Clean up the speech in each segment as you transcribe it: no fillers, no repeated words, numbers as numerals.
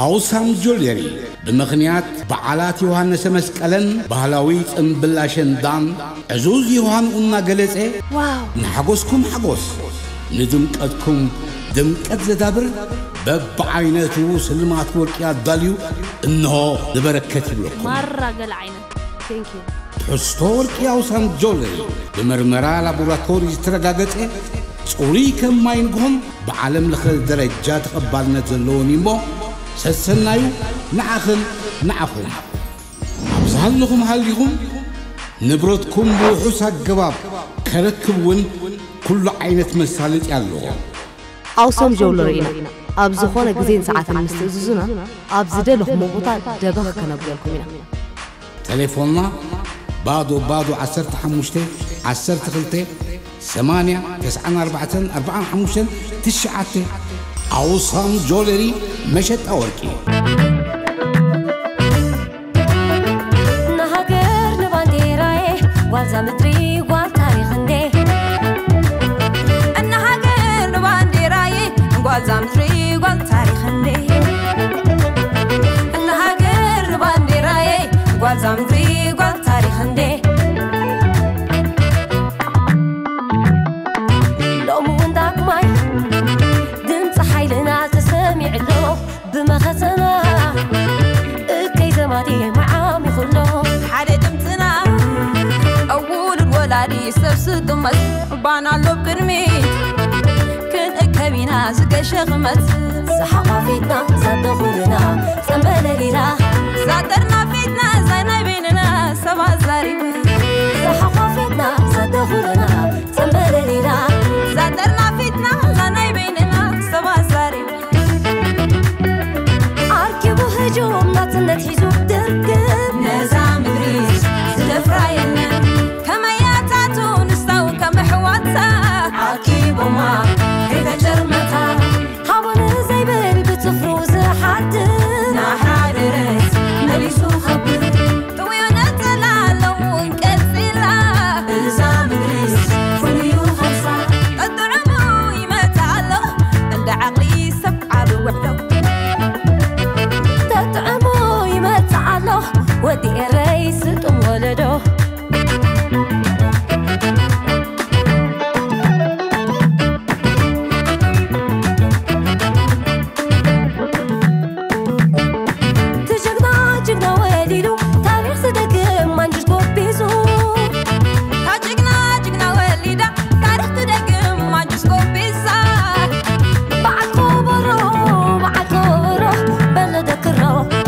أوسام جوليري بمغنيات بعالات يوهانس مسكالن بهلاوي انبلاشن دان عزوز يوهان قلنا قلت ايه واو نحقوسكم حقوس ندمقتكم دمقت زدابر ببعيناتو سلمات ورقيات داليو انه لبركة لكم مرة قل عينه ثانك يو حستور كي أوسام جولري بمرمرا لابوراتوري استرقاقت ايه صوري كم ما ينقهم بعالم لخل درجات قبالنا زلوني مو سسنايو نعخم أبزهل لكم هاليكم نبرتكم بوحوس هالقباب كركبون كل عينة مسالة يالله أوسام جولرينا أبزخونا قزين ساعات المستزوزنا أبزدلهم مبطا دبخ كنبلكم هنا تليفوننا بعضو 10 8 9 4 4 5 9 أوسام جولري مشت أوركي نهاجر نبانديراي والزمتري والتاريخندي نهاجر نبانديراي والزمتري والتاريخندي نهاجر نبانديراي والزمتري والتاريخندي بمخزنا كي زمادي معامي خلو حالي دمتنا أول الولادي سبس دمت بانا لب كرميت كن اكبينا زكا شغمت سحقا فيتنا صدقولنا سنبال ليلا صدرنا فيتنا زينا بيننا سبع زاري سحقا فيتنا صدقولنا سنبال ليلا صدرنا فيتنا زينا بيننا سبع زاري هجوم ناتنا تحيزو درقب نزام بريز زلفراينا كما ياتاتو نستاو كما حواتا عاكيبو ما هيدا جرمتا حاول زي بال بتفروز حد نحرا درس مليسو خبر طويونا تلالو ونكتسلا نزام بريز فليو خمسة الدرمو يمتعلو عند عقلي سبعة بوحدو ودي الرئيس تم ولده تجقنا وليلو تاريخ صدق ما نجسكو بيزو تجقنا وليدا تاريخ صدق ما نجسكو بيزا بعد كبرو بلدك الروح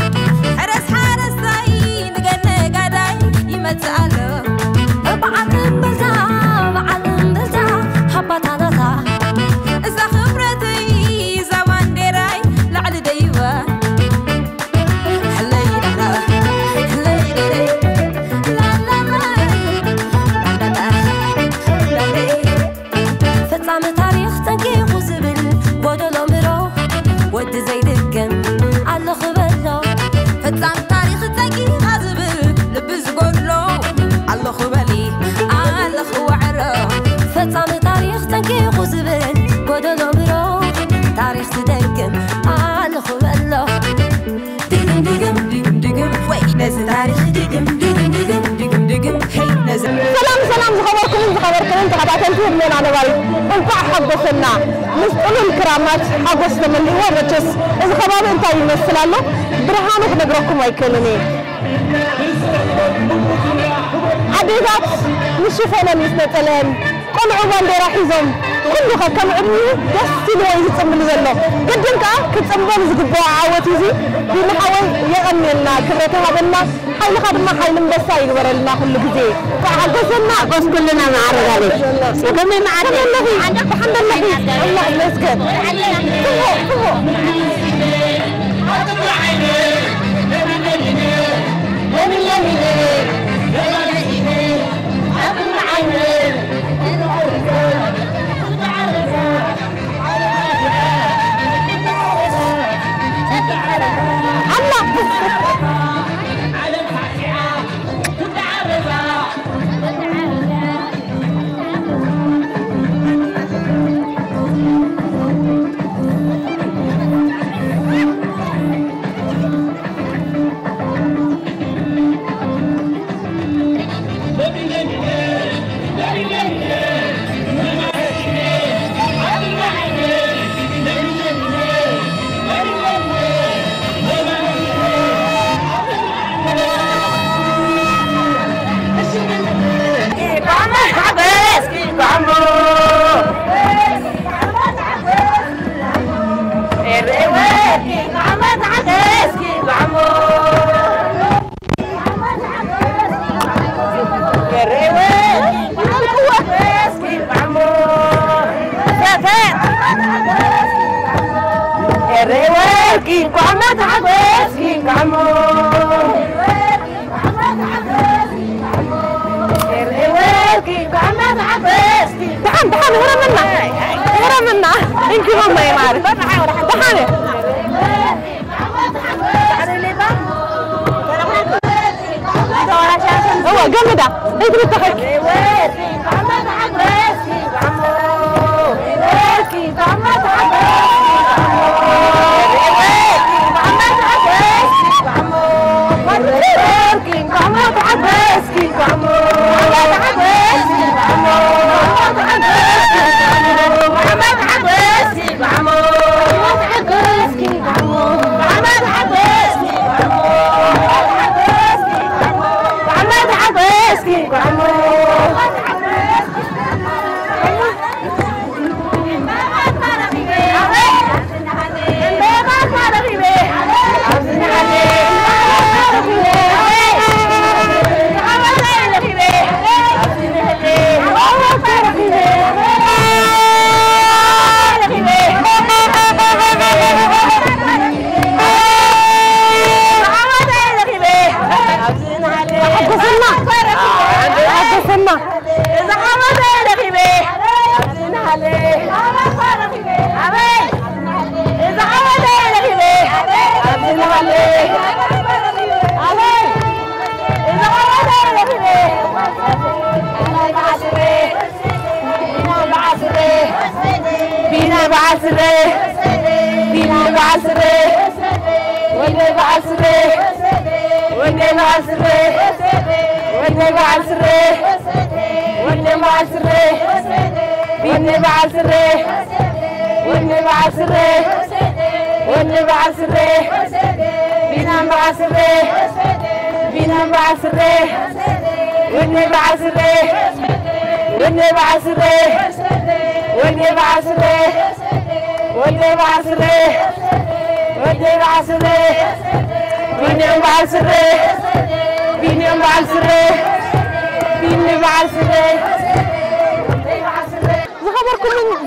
سلام زخبركم انت خبرتن في من انا باي انقع حقسنا مسطل الكرامات حقسنا من هو رجس اذا خبر انت يمثلالو برهانك نغركم ايكلني حبيبات نشوفنا نستلم قلعوا بانديرا حيزم كلها كم عمي دس لو يصمل زلو قدنك كتصمل زغبو عاوت يزي بمحاول يغنينا كبرته هذا حيل خدمه حيل مبسا يغبرلنا كل غزي فحدثنا بس كلنا معرض عليك وكم معرض الله عندك الحمد لله الله يسكت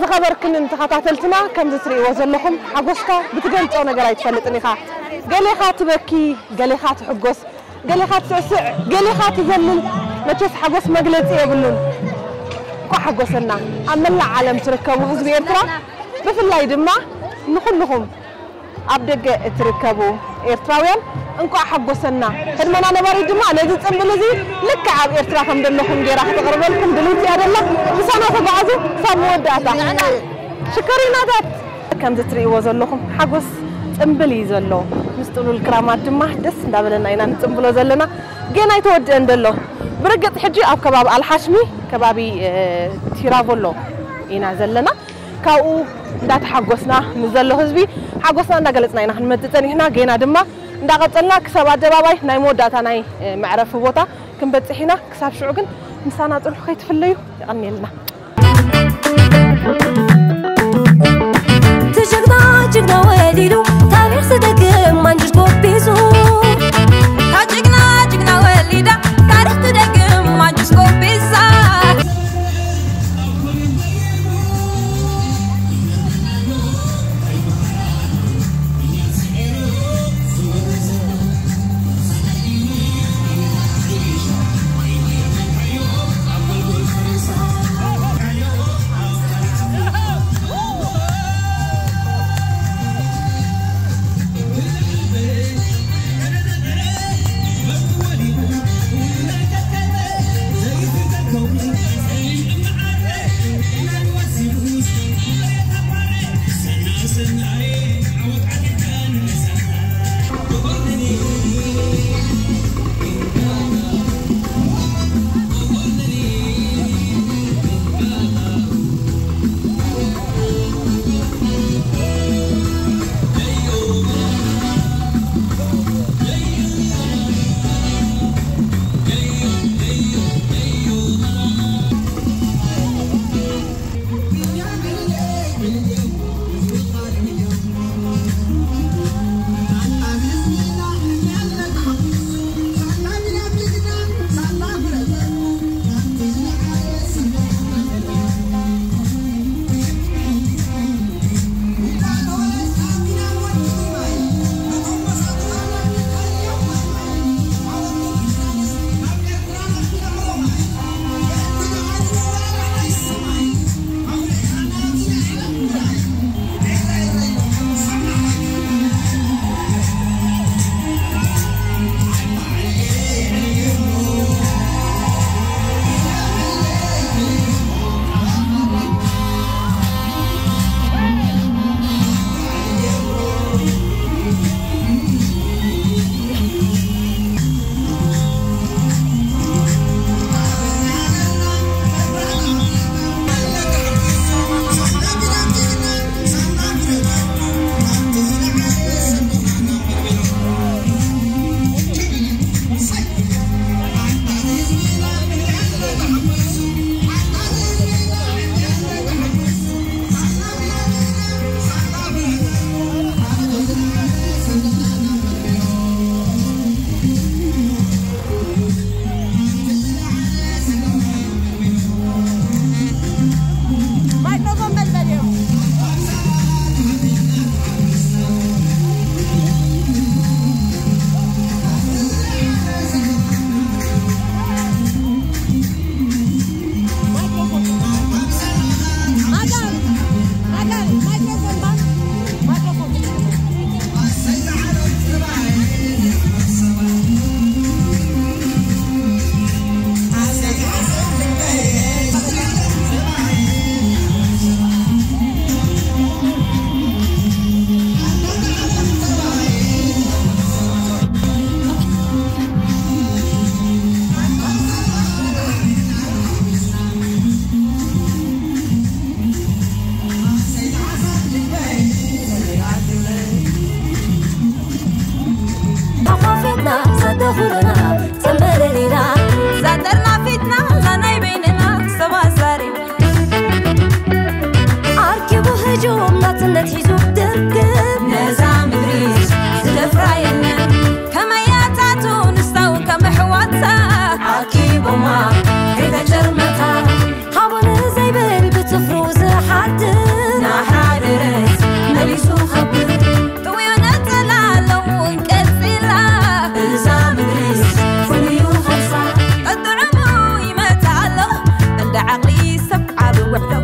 زخبركن تخاتلتنا كم زتري وزلهم حقوسكا بتقلطو نغير يتفلطنيخا قاليخا تبكي قاليخا تحقوس قاليخا تسع قاليخا تزلل متس حقوس مغلص يبلون كو حقوسنا املا عالم تركبوا حزب ايرترا بفلاي دما نخلهم ابدغ تركبوا ايرتراويان انكو حقوسنا خدمنا نباري دما نزي صمبلزي لك عب ايرترا كم دلهم غيرا تقربلكم دلوتي ادلا مسانا تبعزو سموداتا شكرينا ذات كم تري وزلهم حقوس صمبلي زلو مستولو الكرامات دما دس دابلنا اينا نصمبلو زلنا جينا يتود اندلو برقط حجي اب كباب الحاشمي كبابي تيرافولو اينا زلنا كاو دات حقوسنا نزلو حزبي حقوسنا እንዳገለጽና ኢና ንመጥጠን ይህና ገና ድማ እንዳቀጠልና ክሳብ አደባባይ ናይ ሞዳታ ናይ ማዕረፍ ቦታ ክንበጽሒና ክሳብ ሽዑ ግን ምሳና ጥልሑ ከይትፍለዩ ይቀኒልና ትጅግና ጅግና ወዲሉ ታሪክ ስደግም ማንጅ ጎቢዙ ታጅግና ጅግና ወሊዳ ታሪክ ስደግም ማንጅ ጎቢዛ دخولنا تنبللينا زادرنا فتنا زاناي بيننا سواساري عركبو هجوم ناتنت حيزو درقب نزام بريس زدفراينا كما ياتاتو نستو كمحواتا عركبو ما كيف جرمتا حاول زيبل بتفروز حد نحاد رس مليسو خبر طوينا تلالو ونكسلا نزام بريس فليو خلصا الدرمو يمتعلو عند عقلي سبعة بوحدو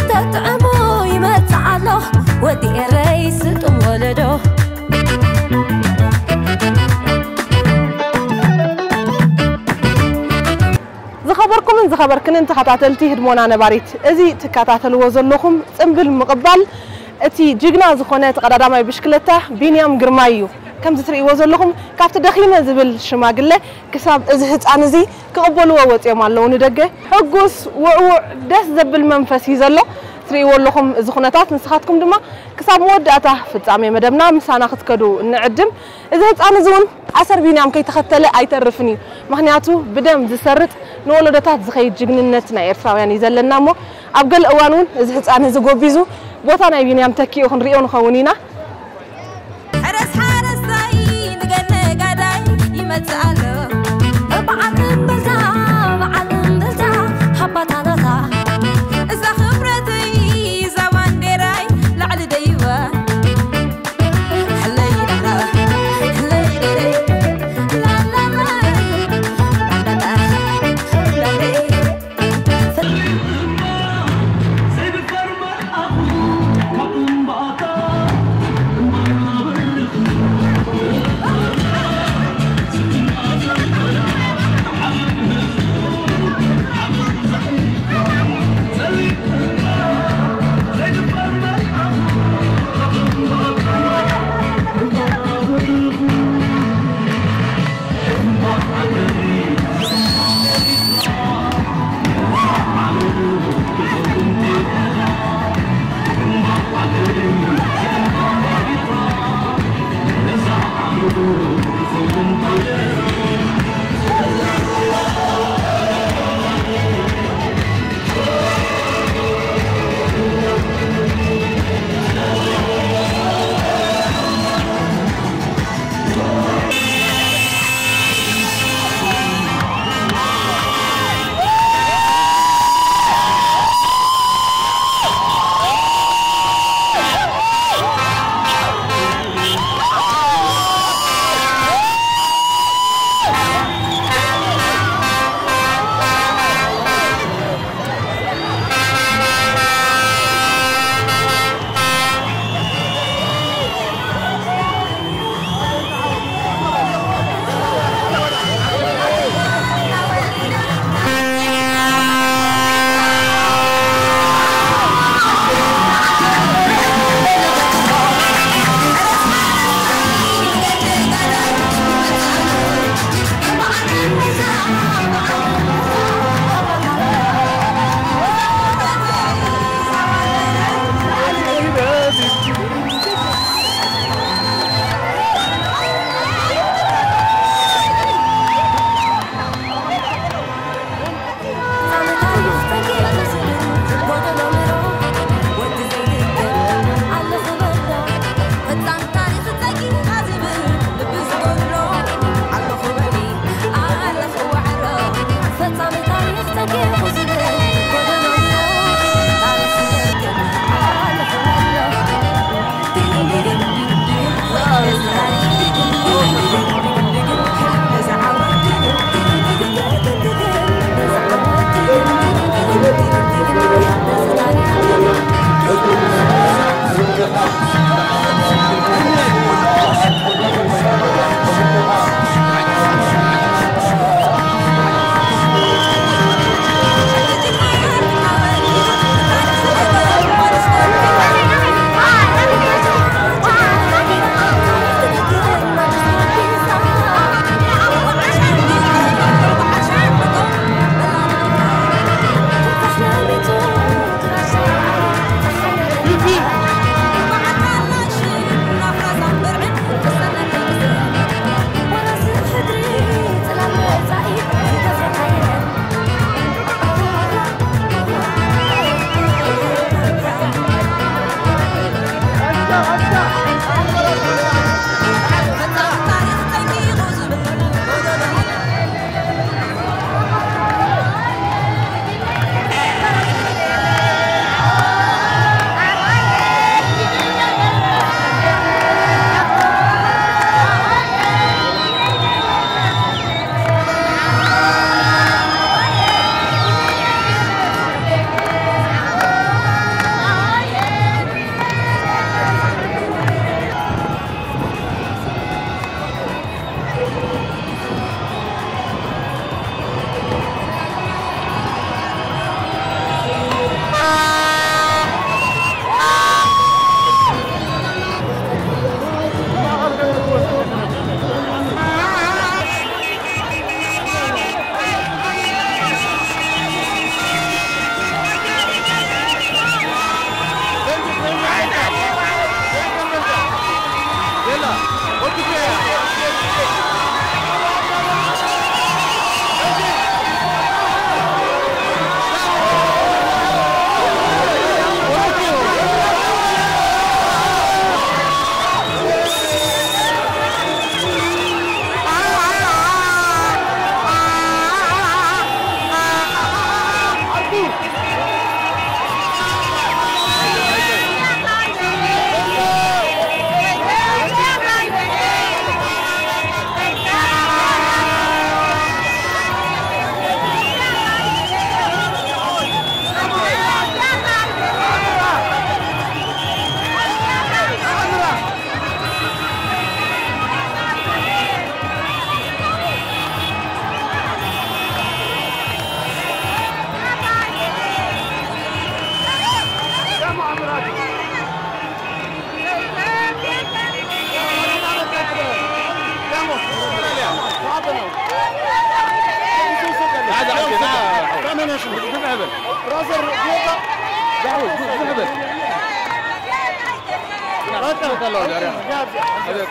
تطعمو يمتعلو ودي الرئيس تمولدو زخبركن انت خاطاتلتي هدمونا نباريت ازي تكاتاتلو زلوخم صنبل مقبال اتي جيجنا زخونه تقداداماي بشكلته بينيام غرمايو كم تريو زلوخم كافت دخيمه زبل شماغله كساب از هصان ازي كقبلو وصيم الله ندغه حغوس وعو دس زبل منفس يزلو تريو لكم زخونتات نسخاتكم دما كساب موداتا فصامي مدبنا مسانا خسكدو نعدم اذا هصان زون 10 بينام كيتختله ايترفني مخنياتو بدم زسرت نولدታት ዝኸይድ ጅግንነት ናይ ኤርትራውያን ይዘለና ሞ ኣብ ገለ እዋኑን እዚ ህፃን እዚ ጎቢዙ ቦታ ናይ ቢንያም ተኪኡ ክንሪኦ ንኸውን ኢና حرس حرساي ንገነ ጋዳይ ይመጽአሎ በዓለም በዛ ሓባታናታ እዛ ክብረተይ እዛ ባንዴራይ ላዕሊ ደይባ أنا شو بنعمل راسر فوق دعوة بنعمل لا تطلعوا يا ريال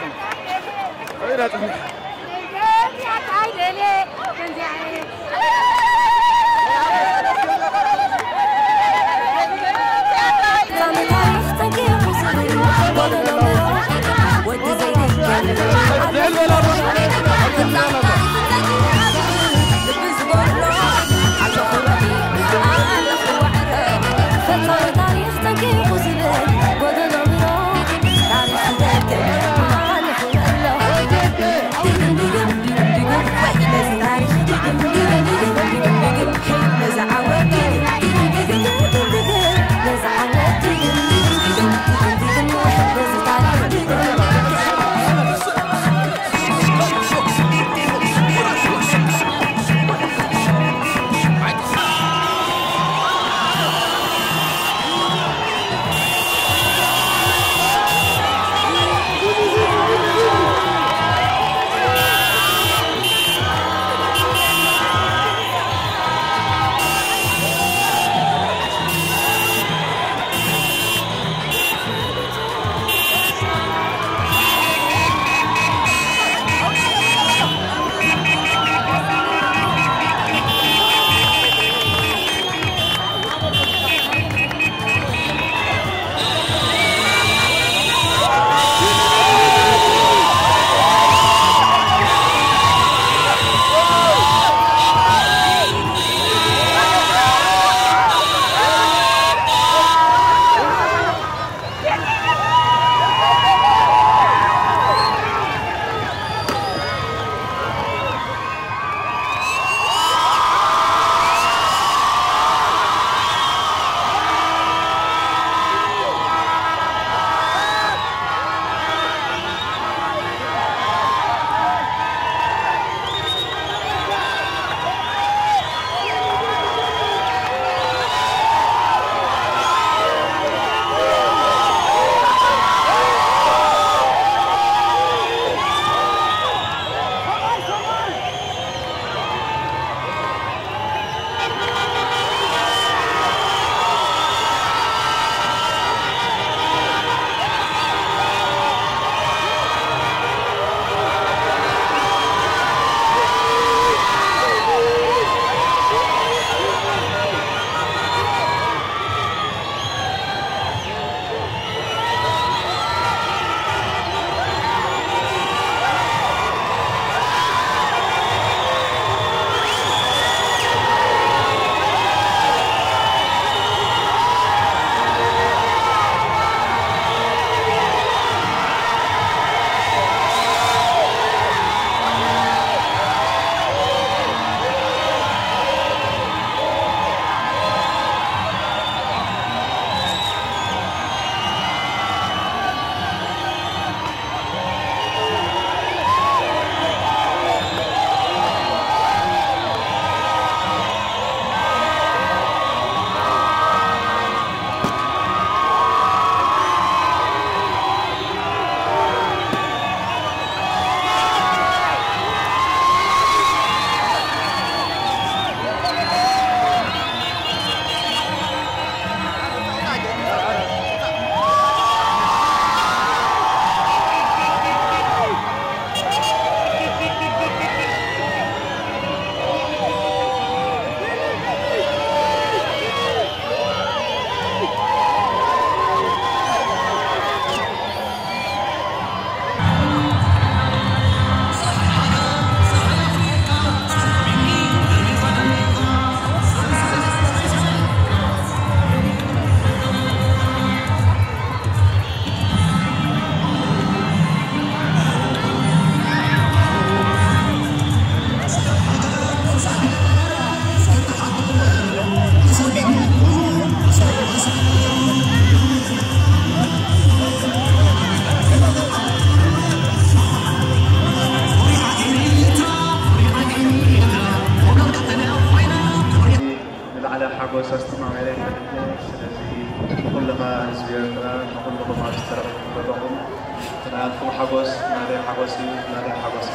تنعرفوا حقوس نادي حقوسي نادي حقوس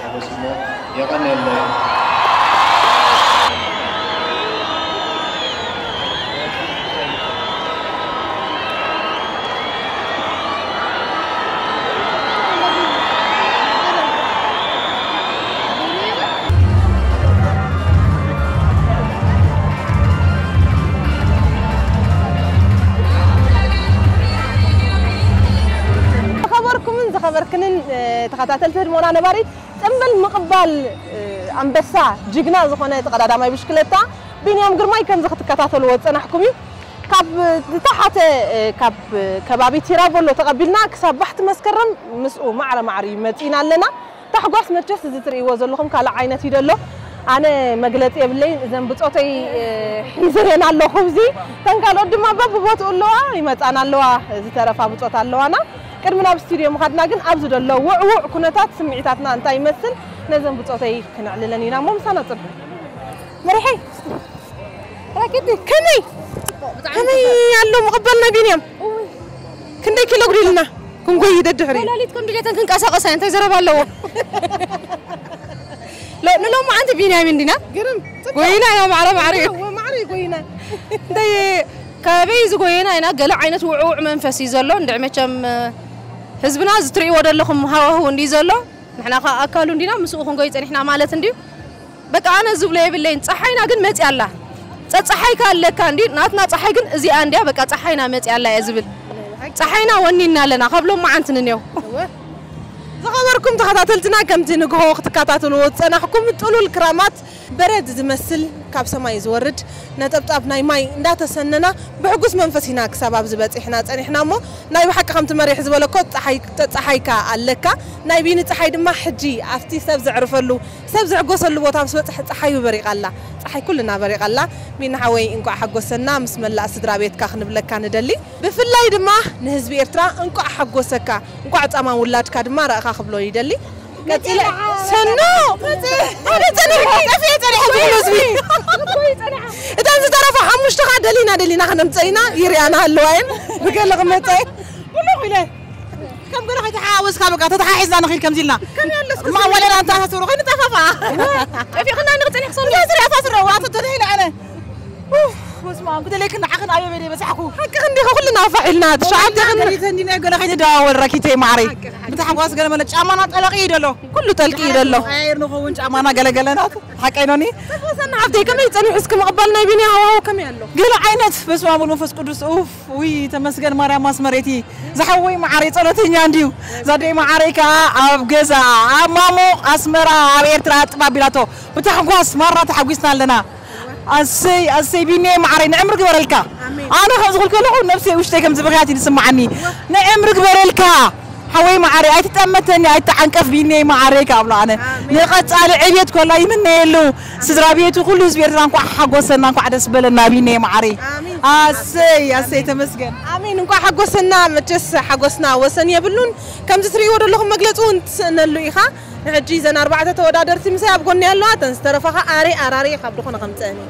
حقوس مو يغني اللي تخاتل تهدمونا نباري تنبل مقبال أنبسا جيجنا زخونة تقدر ما بشكلتا بينيام قرماي كان زخت كتاتل وات أنا حكومي كاب تحت كاب كبابي تيرابولو تقبلنا كسب بحت مسكرن مسؤول معرة معري متينا لنا تحقوس متجس زتري وزلهم كلا عينتي دلو أنا مقلت يبلين إذا بتقطعي حزرين على خبزي تنقل قد ما بابو بتقول له يمت أنا له زترفع بتقطع له أنا كرمنا بستيريو مخدنا جن أبزر له وع كنتات سمعتنا أنت يمثل لازم بتقطعي كنا عللنينا مو مسنا طب مريحي راكدي كمي يالله مقبلنا بينيام كندي كيلو قريلنا كم قوي ددهري لا ليتكم بليتن كن قاسا قاسا أنت زرب الله لا نلو ما عند بينيامين دينا قرم قوينا يا معري معري قوينا داي كابيز قوينا هنا قلع عينت وعوع منفسي زلو ندعم كم حزبنا زتري ودا لكم هو ندي زلو نحنا اكلوا ندينا مسوخون قويت نحنا مالت نديو بقى انا زبله بالليل صحينا ግን መጽ ያላ ጸጸሐይ ካለካ እንዲ ናትና ጸሐይ ግን እዚ አንዲያ በቃ ጸሐይና መጽ ያላ ያዝብል ጸሐይና ወኒና ለና ከብሎ ማዓንትን ነው زخبركم تخاتلتنا كم تنقهو تكاتلوا تصنحكم طولوا الكرامات برد زمسل كاب سماي زورد نطبطاب ناي ماي انداتا سننا بحقوس منفسنا كسباب زبط احنا مو ناي بحق خمت مريح زبلكو تصحيكا علكا ناي بيني تصحي دما حجي افتي سب زعرفلو سب زعقوسلو بوتا مس تصحيو بريق الله تصحي كلنا بريق الله بين حوي انكو حقوسنا بسم الله سدرا بيتكا خنبلكا ندلي بفلاي دما نهزب إرترا انكو حقوسكا انكو عطاما ولادكا دما رأخا خبلو يدلي قتل سنو انا تنحي كيف تنحي فلوسي اذا انت تعرف حمش دلينا خنمصينا يريانا هالوين بقلق متي والله ويلي كم قرا تحاوز كابقا تتحايزنا نخيل كم زيلنا كم يالس ما ولا انت تسورو غير تخافا في خلينا نقتني حصل لا سري اساسر وات تدهيل انا بسمع قلت لك ان حقن ايو بيدي بس حكو حق خندي كلنا فعلنا شعب تخندي تندي نقول خي تداول ركيتي معري بتحقواس قال مل ጫማና ጠለቂ ይደሎ ኩሉ ጠልቂ ይደሎ አይር ነው ሆን ጫማና ገለገለናት حقينوني ተፈሰና አብዴ ከመይ ጸንሑ እስከ መቀበልና ቢኒ ሃዋው ከመ ያለው ገለ አይነት በስመ አብ ወመንፈስ ቅዱስ ኡፍ ዊ ተመስገን ማርያም ማስመሬቲ زحوي معري ጸሎተኛ እንዲው ዛደይ ማዕሪካ ኣብ ገዛ አማሞ አስመራ ኣብ ኤርትራ ጥባቢላቶ بتحقواس مره تحقيسنا لنا أسي بيني معري نعمرك برلكا أنا خمس قلت له نفسي وش تكمل زبغاتي تسمعني نعمرك برلكا حوي معري أي تتأمتني أي تعنكف بيني معري كابلا أنا نقطع على عبيت كلها يمني له سدرابيته كله سبيرت نانكو حقوسنا نانكو عدس بلنا بيني معري أسي تمسكن آمين نانكو حقوسنا متجس حقوسنا وسن يبلون كم تسري ورا لهم مجلسون سنلو إخا عجيزنا 4 تودادرتي مساب قلني الله تنسترفها أراري خبركم خمساني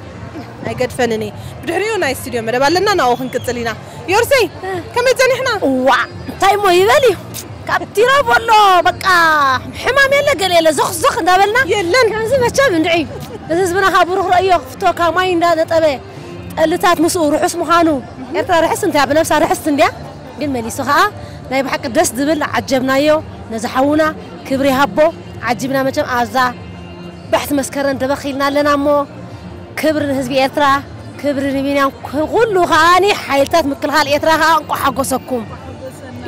أي قد فنني بدحريو ناي استوديو مدبا لنا ناوخن كتلينا يورسي كم يتزاني احنا وا تايمو يبالي كابتيرا بولو بقى حمام يلا قال يلا زخ ندابلنا يلن كنزي مچاب ندعي حزبنا خابروخ رأيو خفتو كماي ندا طبه قلتات مسؤول روحس مخانو يرتا رحس انت بنفسها رحس انديا ግን መሊሱ ኸኣ ናይ ብሓቂ ደስ ዝብል ዓጀብናዮ ነዝሓውና ክብሪ ሃቦ ዓጅብና መቸም ኣዛ ባሕቲ መስከረን ደበኺልና ኣለና እሞ ክብሪ ንህዝቢ ኤርትራ ክብሪ ንቢንያም ኩሉ ኸኣኒ ሓይልታት ምክልኻል ኤርትራ ኸኣ እንቋ ሓጎሰኩም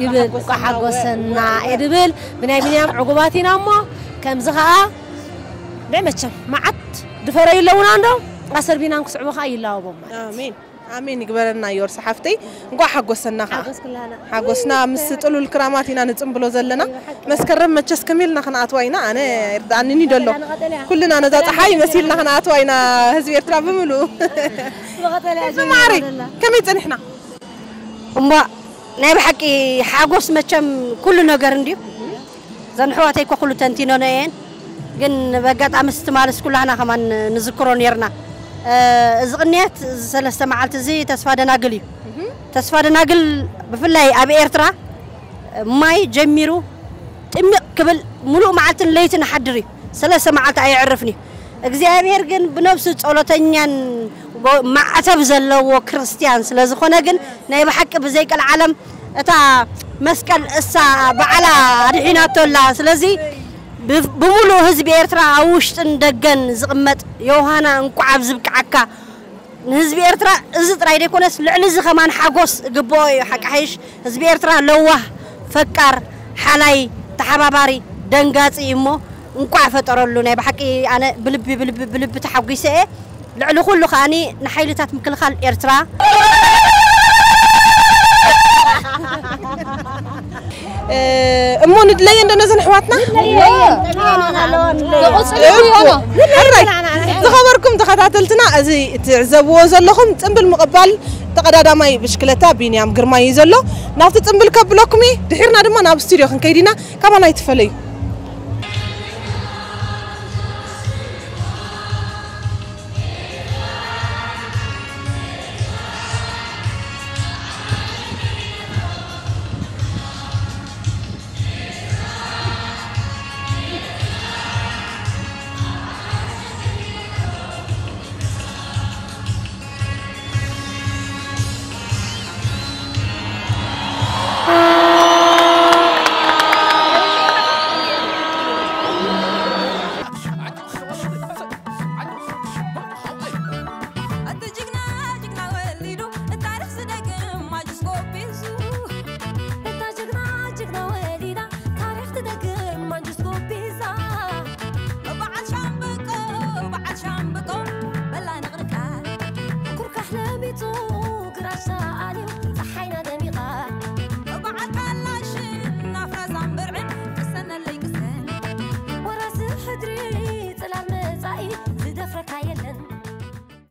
ይብል እንቋ ሓጎሰና ይብል ብናይ ቢንያም ዕጉባት ኢና እሞ ከምዚ ኸኣ ንመቸም መዓት ድፈረዩ ኣለውና እንዶ ኣሰር ቢናም ክስዕቡ ኸኣ ይላወቦም ኣሜን آمين قبلنا يور صحفتي نقول حقوسنا حقوسنا مستطلوا الكرامات هنا نتقبلوا زلنا مسكرم متشس كميلنا خنا أتوينا أنا عني ندلو كلنا نزات حي مسيلنا خنا أتوينا هزبي يرترا بملو معري كم يتن إحنا أما نبي حكي حقوس متشم كلنا قرنديو زنحواتي كل تنتينو نين جن بقت عم استمارس كلنا كمان نذكرون يرنا زغنيت سلسة معلت زي تسفاد ناقلي تسفاد ناقل بفلاي أبي إرترا ماي جميرو تمق قبل ملو معلت ليت نحدري سلسة معلت أي عرفني እግዚአብሔር ግን بنفس ጸሎተኛን ማዕተብ ዘለዎ ክርስቲያን ስለዝኾነ ግን ናይ በሐቅ በዘይ ቀል ዓለም እታ መስቀል እሳ በዓላ አድሒናቶላ ስለዚ بمولو هزب إيرترا أوشت ندقن زغمت يوهانا انقعب زبكعكا هزب إيرترا إزت رايدي كونس لعنز خمان حاقوس قبوي حق حيش هزب إيرترا لوه فكر حلاي تحباباري دنقاص إيمو نقع فترلو ناي بحكي أنا بلب تحويسة لعلو كله خاني نحيلتات مكل خال إرترا أمو ندلي عندنا زين حواتنا تخبركم تخاتلتنا أزي تعزبوا زلهم تنبل مقبل تقدر ماي بشكلتها بينيام قرماي زلو نافت تنبل كبلكمي دحيرنا دما ناب ستوديو خن كيدينا كما لا يتفلي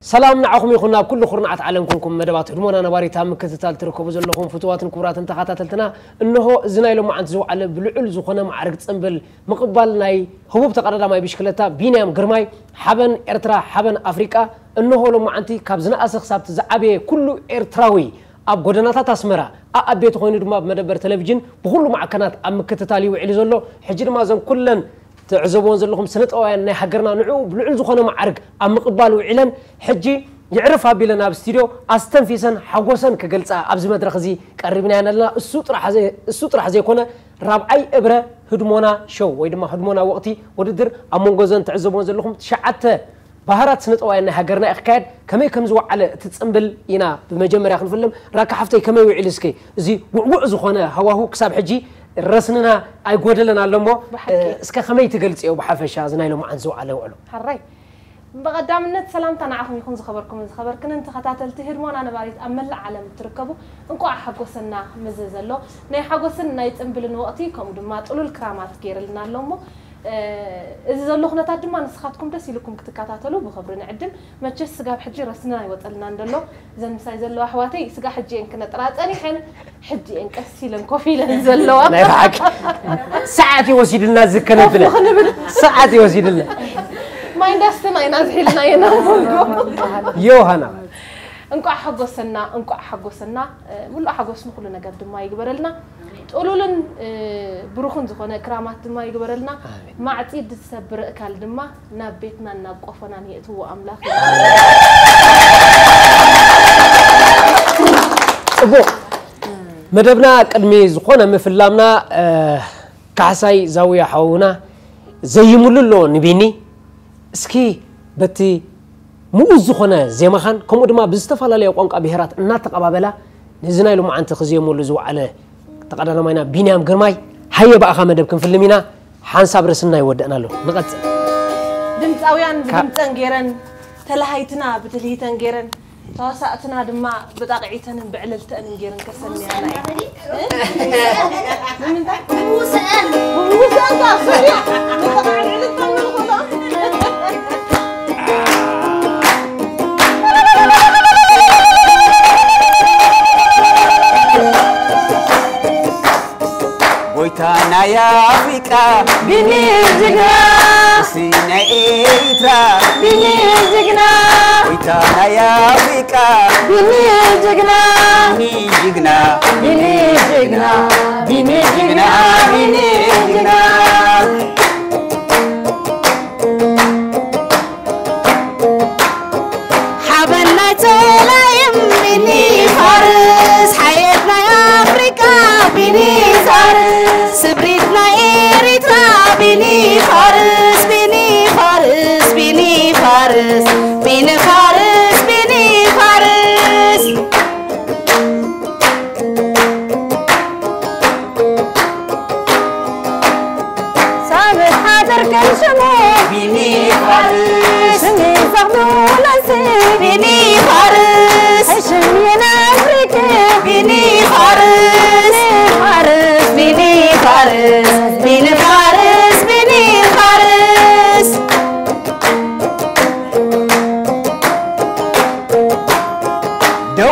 سلام نعكم يخونا بكل خرنعة عالمكم مدبات هرمونا نباري تام كتتال تركبوا زلهم فتوات كبرات انتخاتاتلتنا انه زنايلو ما عند زو على بلعل زخنا معركة تنبل مقبل ناي هو بتقرر ما بيشكلتا بينام قرماي حبن ارترا حبن افريقيا انه لو ما انتي كابزنا اسخ سابت زعبي كله ارتراوي اب غدناتا تاسمرا ابيت خوين دما بمدبر تلفزيون بكل معكنات ام كتتالي وعلي زلو حجر ما زن كلن تعزبون زلهم سنة أوان حجرنا نعو بلعل زخنا معرق أم قبال وعلن حجي يعرفها بلنا باستديو أستنفيسن حقوسن كجلسة أبز مدرخزي قربنا لنا السوط راح زي كنا رابعي إبرة هدمونا شو ويدما هدمونا وقتي وددر أمون جوزن تعزبون زلهم شعت بهارات سنة أوان حجرنا إخكاد كم يكمزوا على تتسنبل ينا بمجمع ياخذ فيلم راك حفتي كم يعلسكي زي وعزخنا هواه كسب حجي رسننا أي قدلنا لما إسكا خمي تقلت أو بحفش هذا لو ما عنزو على وعلو حري بقدام النت سلام تنعكم يكون زخبركم كن انت خطات التهرمون أنا بعرف أمل عالم تركبوا انكو حقوسنا مززلو ناي حقوسنا يتقبل وقتيكم دما تقولوا الكرامات كير لنا لما إذا زلوخنا تقدم أنا سخاتكم دس يلكم كتكاتاتلو بخبرنا عدل ما تجس سجاب حجي رسنا يوصلنا ندلو إذا مساي زلوا حواتي سجا حجي إن كنا طلعت أنا حين حجي إن كسيلن كوفي لنزلوا لا يفعك ساعتي وسيد الناس ذكرنا بنا ساعتي وسيد الله ما يندستنا ينازحي لنا ينامون يوهنا انكو حقوسنا ولا حقوسنا كلنا قد ما يقبرلنا تقولوا لن بروخن زخونه كرامات ما يقبرلنا ما عتيد تسبر اكل دما نابيتنا ناقفنا نيتو املاك ابو مدبنا قدمي زخونه مفلامنا كاساي زاويه حونا زي موللو نبيني اسكي بتي موز زخونه زي ما خان كم دما بزتفالله يقونق بهرات እና ተቀባበላ نزنا له معنت خزي مولو زو على تقدرنا ماينا بينام قرماي هيا بقى خمدب كن فيلمينا حنساب رسنا يودنا له نقط دمصاويان دمصن غيرن تلهيتنا بتلهيتن غيرن توسعتنا دما بطاقعيتن بعللتن غيرن كسنيا من ده موسان صحيح ويتانا يا أفريقيا بني زقنا سينا إيترا بني زقنا ويتانا يا أفريقيا بني زقنا بني زقنا بني زقنا بني زقنا بني زقنا حبلنا تلايم بني فارس حياتنا يا أفريقيا بني فارس سبريتنا إيريترا بني فارس بني فارس بني فارس بني فارس بني فارس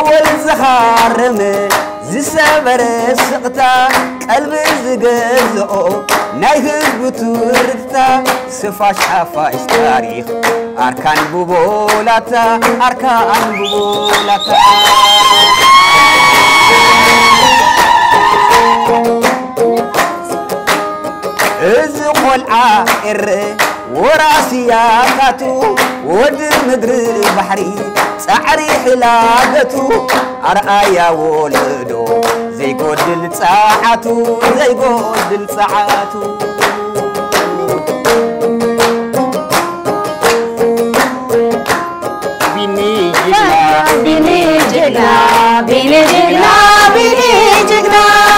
دول زخارم زسبر سقتا قلب زغزو نايهز بتورتا سفاش حفاش تاريخ أركان ببولاتا أركان ببولاتا ازقل عائر وراسياتاتو ود مدر بحري سعري حلاقتو أرآيا ولدو زي قدل ساعتو زي قدل ساعتو بيني جغنا بيني جغنا بيني جغنا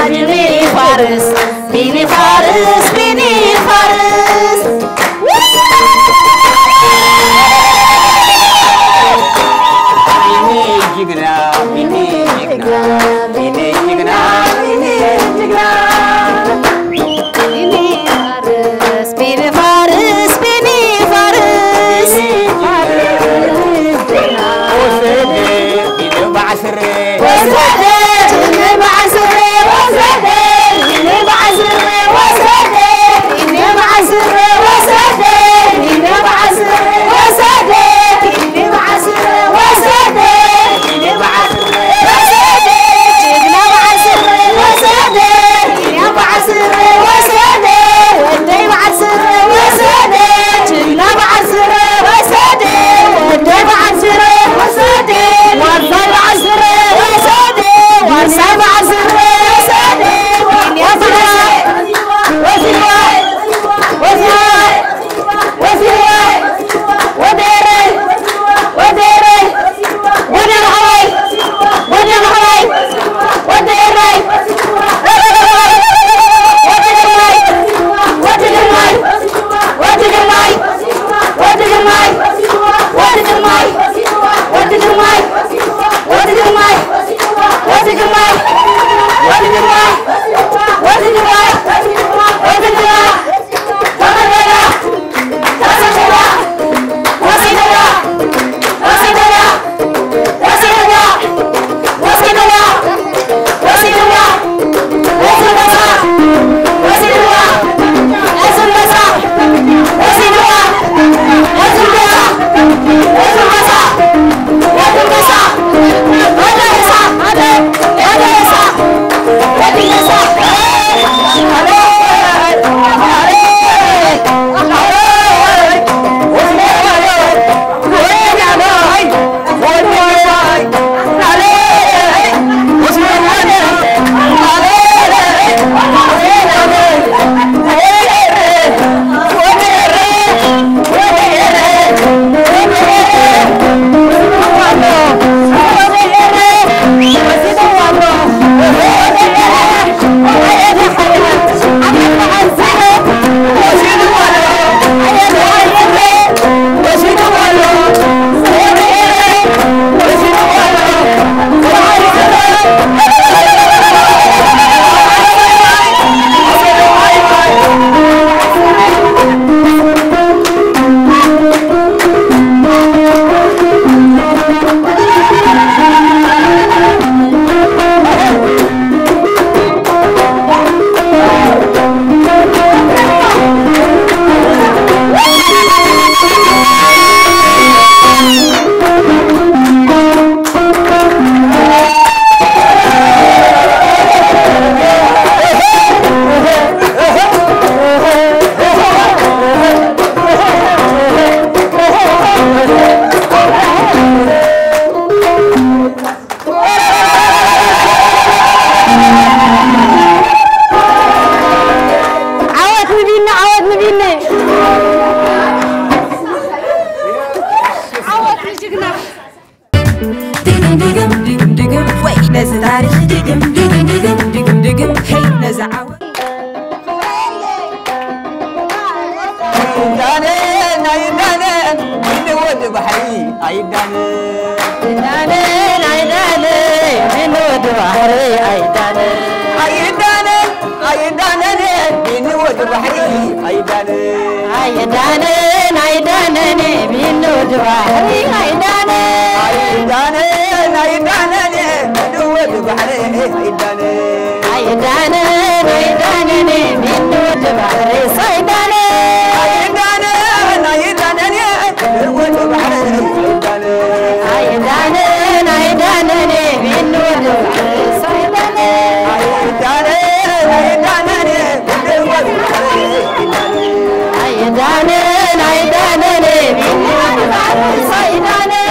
بيني فارس بيني فارس بيني فارس بيني جغنا بيني جغنا بيني جغنا بيني جغنا بيني فارس بيني فارس بيني فارس وسدي بعشرة وسدي بحري عيداني عيداني عيداني بينود بحري عيداني عيداني عيداني بنود بحري عيداني عيداني عيداني بينود بحري صيداني عيداني عيداني بنود بحري عيداني عيداني بينود بحري صيداني عيداني عيداني بنود بحري عيداني عيداني بينود بحري صيداني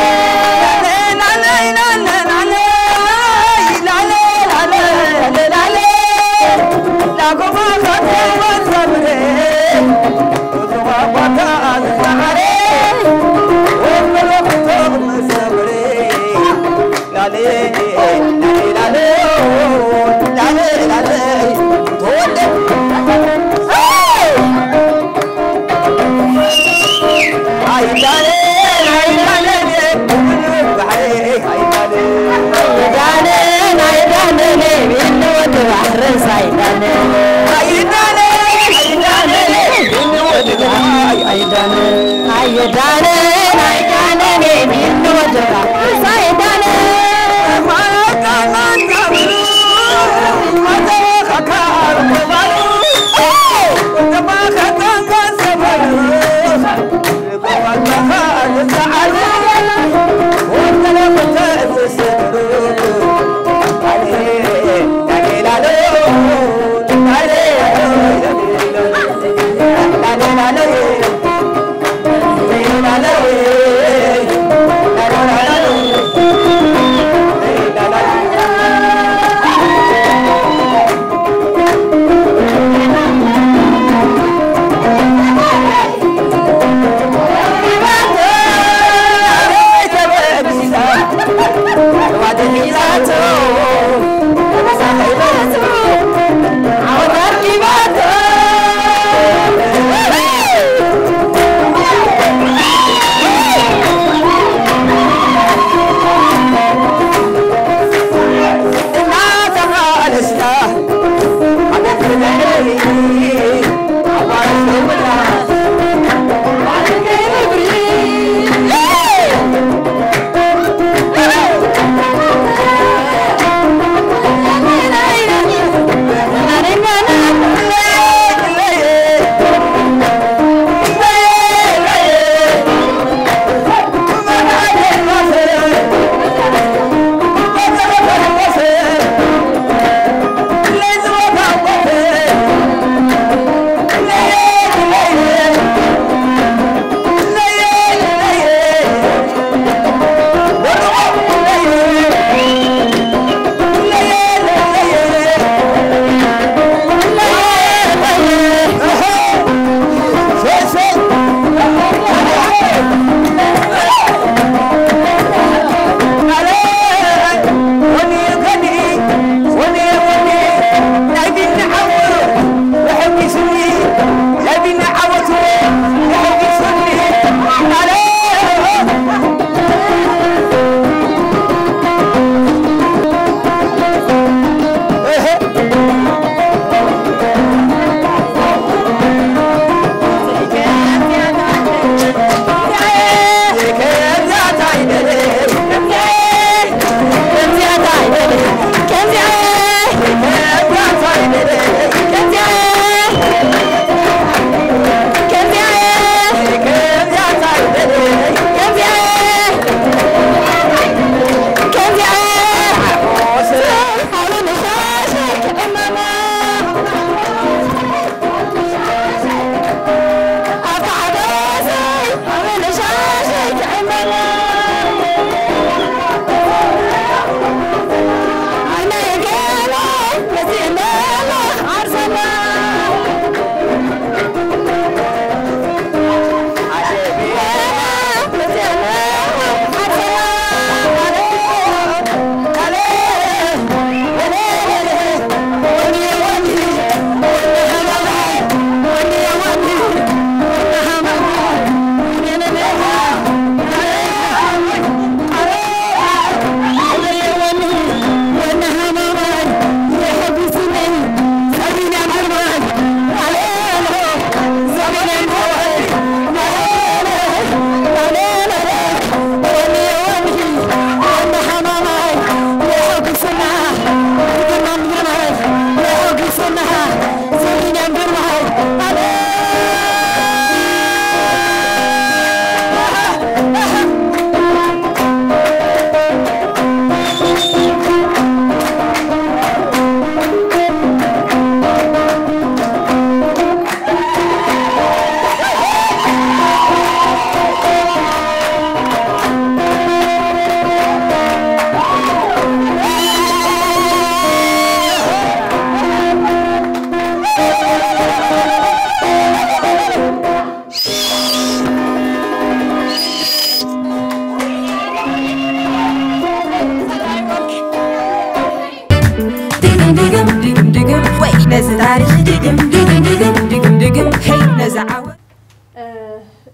نزعوت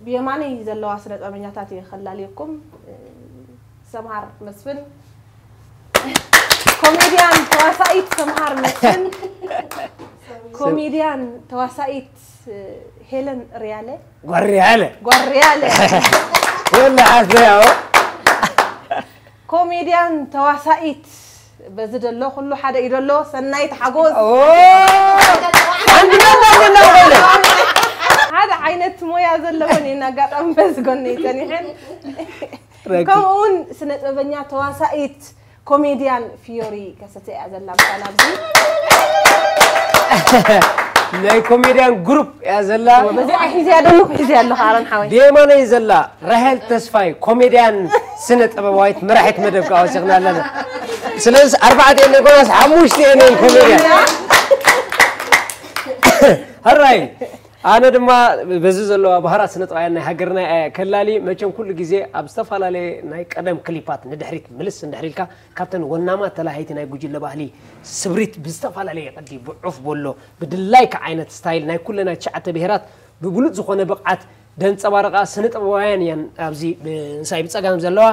بيماني زلوا عسرة أمنياتي خلاليكم سمهر مسفن كوميديان تواسايت سمهر مسفن كوميديان تواسايت هيلن ريالة غوريالة ولا عزيزي كوميديان تواسايت بزد الله كله حدا يدلو سنايت حجوز هذا عينت مويا زلوني نقاط أم بس قني تاني حين كمون سنة بنيا تواسايت كوميديان فيوري كستي أزلام سلامزي ناي كوميديان جروب يا زلا بس حيزي هذا خارن حوي ديما نيزلا رهل تسفاي كوميديان سنة أبوايت مرحت مدب كأوسقنا لنا سلس 4 نقولس حموشتي أنا كوميديان هراي أنا دما بزز الله بهارات سنة عينا هجرنا كلالي ما كان كل جزء أبستفعل عليه نايك أدم كليبات ندحريت ملص ندحريلك كابتن ونما تلاهيت نايك وجيل لبهلي سبريت بستفعل عليه قدي بعف بولو بدلايك عينة ستايل نايك كلنا تشعت بهرات ببلوت زخونة بقعت دنت أبارقة سنة أبوين ين أبزي بنسايب تساقم زلوا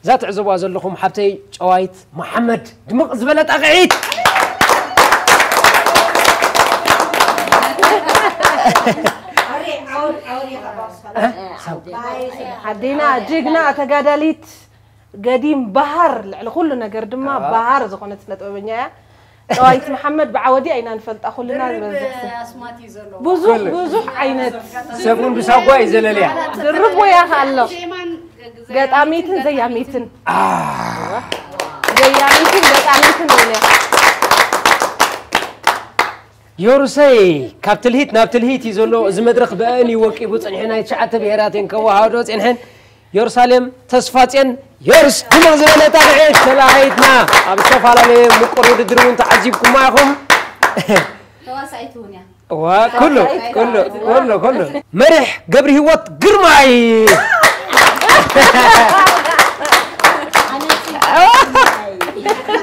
ذات عزبوا زلهم حبتي جوايت محمد دمق زبلت أقعيد حدينا جيجنا تجادليت قديم بحر لكلنا قردما بحر زخونة نتقبلنيا رايت محمد بعودي أين نفلت أخلنا بزح عينت سكون بساقوا إزلاليا درب ويا خالله قد أميتن زي أميتن زي أميتن قد أميتن ولا يورسي كابتلهيت نابتلهيت يزولو زمدرخ باني وكيبو صنحنا يتشعت بهراتين كواهادو صنحن يورسالم تصفاتين يورس دمغ زمانة تاقعيش تلاهيتنا أبستفال علي مقرود درون تعجيبكم معكم تواسايتونيا كله مرح قبري هوات قرماي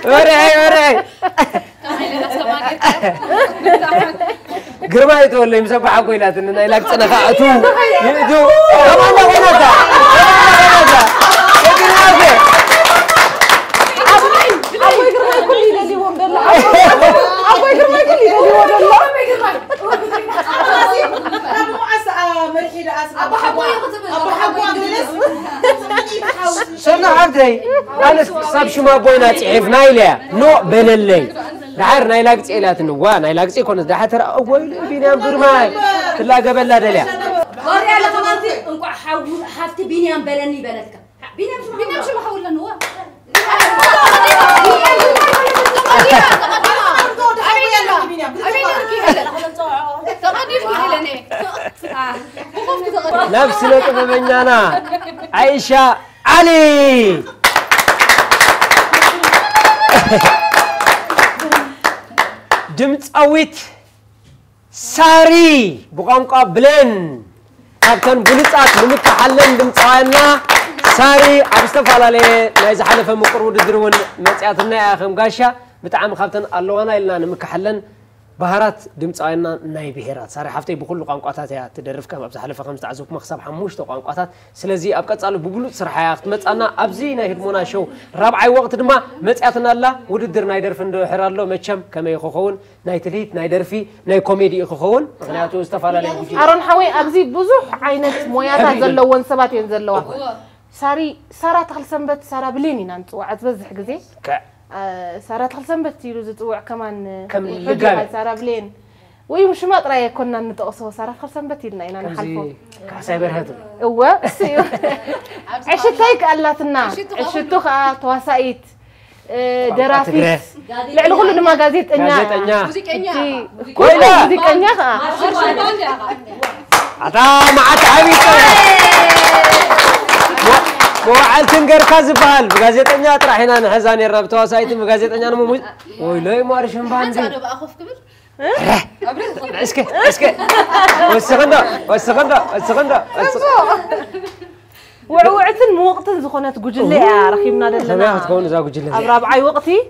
ورعي قرماي تقول لي مسبح عقويلات إننا إلاك تنخاعتو يدو كمان غناتا أبوي قرماي كلي لدي ومدلا أبوي قرماي كلي لدي ومدلا سنة عبدي أنا صاب شو ما بوينا تعرف نايلة نو بين اللي دحر نايلاك تعيلات نوا نايلاك يكون دحر ترى أول بينام برماي تلا قبل لا دليا غوري على كمانتي انكو حفتي بينام بلني بلدك بينام شو بحول لنوا نفس لطببنيانا عائشة علي دمت أويت ساري بقامقا بلن كابتن بلطات نمتحلن دمت عنا ساري أبستفعل عليه نايز حلفة مقرود درون متعاتنا يا أخي مقاشا بتعام كابتن اللغانا إلنا نمكحلن بهارات دمت عنا ناي بهارات ساري حفتي بكل قانقاتات يا تدرف كم أبز حلفة 5 عزوك مخصب حموش تو قانقاتات سلازي أبقى تسألوا ببلوت صراحة مت أنا أبزي ناي هدمونا شو رابع وقت دما متعاتنا الله وددر ناي درف ندو حرار له متشم كما يخوخون ناي تليت ناي درفي ناي كوميدي يخوخون مغنياتو استفعل عليه وجي أرون حوي أبزي بزح عينت موياتا زلوون سبات ينزلوا سارة تخل سنبت سارة بليني نانتو عتبزح جزي سارة تخل سنبت يلو زتوع كمان كم لقاء سارة بلين ويمش ما ترى كنا نتقصو سارة تخل سنبت يلنا إنا نحلفو كعسايبر هذا هو عشتك قالتنا عشتك تواسايت درافيت لعلو كل ما جازيت إنيا كل موسيقى إنيا عطا مع تعبيك وعلى تنقر كذبال بغازيتنا طرحنا نحزاني الرب تواسايت بغازيتنا نمو وي لا مارشن باندي انا باخوف قبل اسكي والسغندا وعوعتن وقت زخونات جوجلي رخيمنا دلنا تكون زا جوجلي رابعي وقتي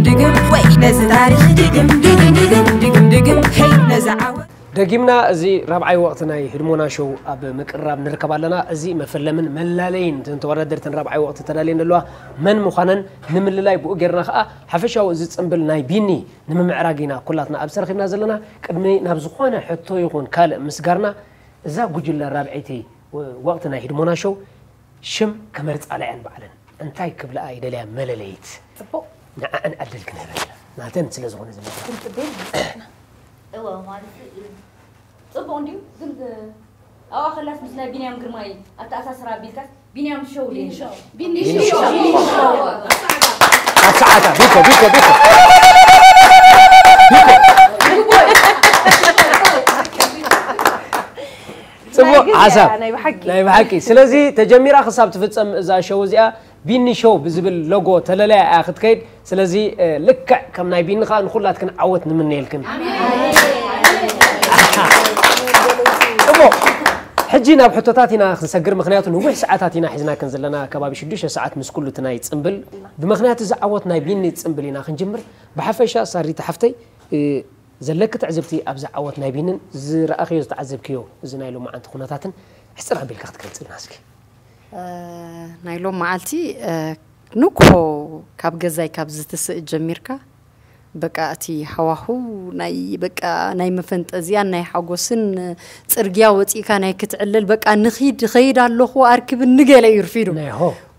دقم وين ناس تاريخ دقم هي نزعوا دقيمنا زي ربعي وقتنا هدمونا شو أب مقرب نركب لنا زي مفلمن ملالين تنتورد درتن ربعي وقت تلالين اللوا من مخانن نمل لاي بوجرنا خا حفشة وزيت سنبل نايبيني نم معراجينا كلاتنا أبصر خينا زلنا قدمي نبزخونا حتى يكون كال مسجرنا إذا وجل ربعيتي وقتنا هدمونا شو شم كمرت على عن بعلن أنتي قبل أي دليل ملاليت أنا أدلك نهار نعتمد سلزون زمان ايوه ما صبوندي زند خلاص مثل بينيام قرماي اتاساس رابيلك بينيام شو لي بيني شو ساعه بيكو صبو عصب لا بحكي سلازي تجميرا خصاب تفصم اذا شو زيا بيني شو بزبل لوجو تللا اخذ كيد سلازي لك كم ناي بين خا نخلات كن عوت نمنيلكن أبو حجينا بحطتاتنا نسجر مخنياتنا وح ساعاتنا حزنا كنزلنا كبابي شدوش ساعات مسكول تناي تصنبل بمخنيات زعوتنا بيني تصنبلينا خنجمر بحفشة صاري تحفتي زلك تعزبتي أبزع عوتنا بينن زر أخي تعزبكيو زنايلو مع أنت خناتاتن حسنا بالكخت كنت ناسك نايلو معلتي نوكو كاب جزاي كاب زتس جميركا بقى أتي حواهو ناي مفنت أزيان ناي حاجوسن ترجع وتي كان يكتعلل بقى نخيد خيد الله هو أركب النجيل يرفيدو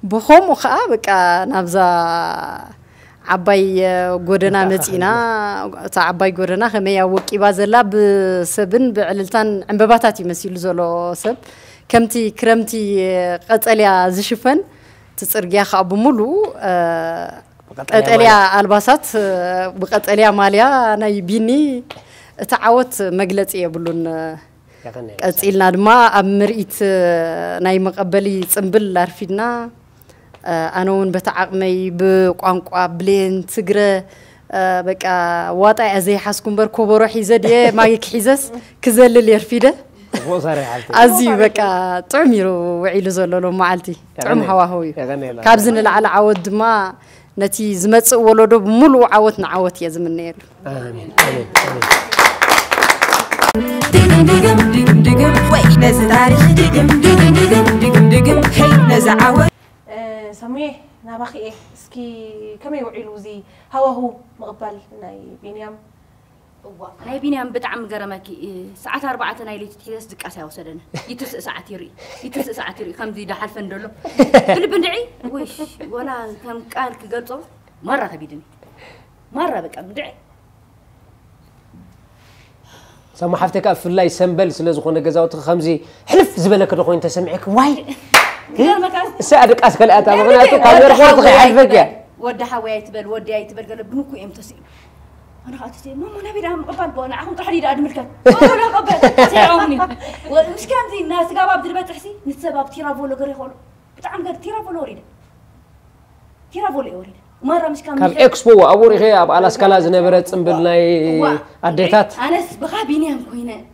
بخوم وخا بقى نبزا عباي جودنا متينا تعباي جودنا خمية وكي بازلا بسبن بعلتان عم بباتاتي مسيل زلو سب كمتي كرمتي قتليا زشفن تترجع خابو ملو قتليا الباسات بقتليا ماليا انا يبيني تعاوت مجلص يبلون قتيلنا دما امريت ناي مقبلي صنبل لارفيدنا انا ون بتعقمي بقانقوا بلين تجره بقى واطا ازي حاسكم بركوبرو حيزدي مايك حيزس كزلل يرفيده أزي بقى تعميرو وعيلو زلولو معلتي تعم هواهوي كابزن العلى عود ما نتي زمت ولودو بملو عوت نعوت يا زمن نيل آمين آمين دقم دقم دقم دقم وين نزل تاريخ دقم دقم دقم دقم دقم هي نزل عوت سميه نبخي إيه سكي كم يوعيلو زي هواهو مقبل ناي بينيام ناي بينيام بتعم قرمكي ساعات 4 نايلي تحيس دق اسا وسدنا يتس ساعات يري كم زي دحال فندلو قلب بندعي ويش ولا كم قال كغلصو مره تبيدني مره بقى بندعي سما حفتك في الله يسنبل سلازخونه غزاوت خمزي حلف زبلك دخو انت سمعك واي ساعدك اسكل اتا مغنياتو كامير فوت خيحلفك ودي حواي تبل ودي يتبل قال بنكو امتسي أنا قلت ماما نبي دام قبل بونا عم تحديد أدملك ولا قبل تعاوني وش كان ذي الناس قابا بدربات تحسي نتسبب تيرافولو غير يقولوا بتعم قال تيرافولو أريد مرة مش كان كان إكسبو أبوري خير أب على سكالا زنبرت سنبلناي أديتات أنا بخابيني هم كوينة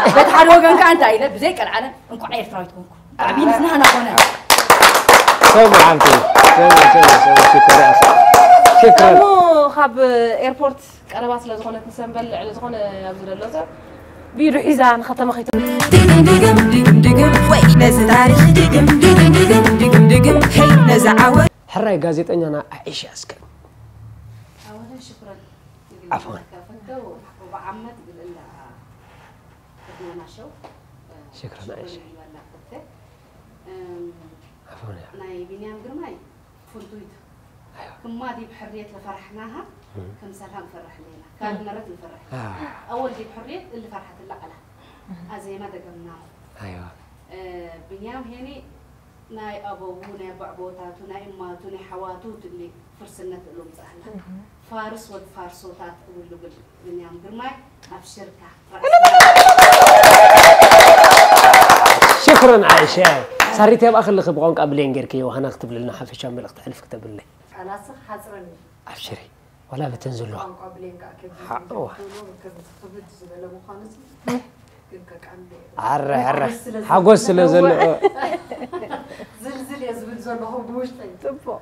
بتحروا كان أنت عيلة بزيك العالم إنكم عير فرايتكم عبين سنها أنا قونا سوي عمتي سوي شكرا خاب ايربورت قربات لزخونه نسنبل على زخونه ابزل اللوزر بيرو حيزان ختم خيت دقم دقم دقم دقم وين نزل تاريخ دقم دقم دقم دقم دقم هي نزل عوت حراي غازيطنيا انا عائشه اسكر اولا شكرا عفوا وعمت تقول لها بدنا شو شكرا عائشه عفوا ناي بنيام قرماي فندويت كم ماضي بحرية لفرحناها كم سلام فرح لينا كان مرات نفرح أول دي بحرية اللي فرحت اللقلة زي ما دقمناه أيوة بنيام هني ناي أبوه ناي بعبوتات ناي أماتو ناي حواتوت اللي فرسنة لهم سهلة فارس والفارسوتات اللي بنيام قرماي أبشركة شكرا عائشة صاريتي بأخر اللي خبقون قبلين غيركي وهنا اكتب لنا حفشة من الاختحلف كتب لي أنا صح حزرني أبشري ولا بتنزل له عرّ حقوس سلزل زلزل يزبل زلو هو بوشتي تبو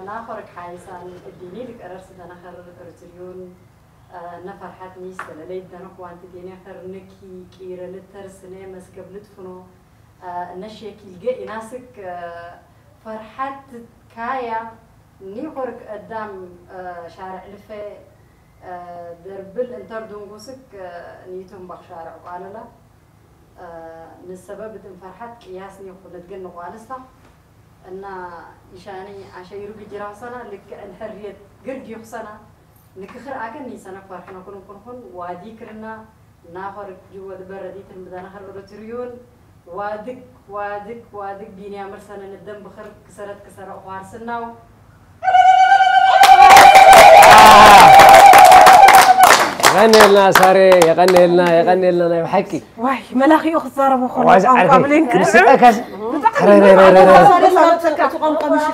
ناخرك حايسان الديني لك أرسل أنا خرر كرتريون نفرحت نيستل ليدنا نقوان تديني خرنكي كيرا للترسنة مسكب لتفنو نشيكي الجئي ناسك فرحت كايا نيقرك قدام شارع لفه دربل انتردون قوسك نيتهم بخ شارع وقاللا للسبب تم فرحت قياسني وخلت قلنا قالستا أن إشاني عشان يروح جراسنا لك الحرية قرق يخسنا نكخر أكن نيسنا فرحنا كون واديكرنا ناخر جوا دبرديت المدانا خلوا تريون وادك بيني عمر سنة الدم بخر كسرت أخوار سناو يغني لنا ساري يغني لنا يحكي واي ملاخي أخت زارة بخور قابلين كنسقك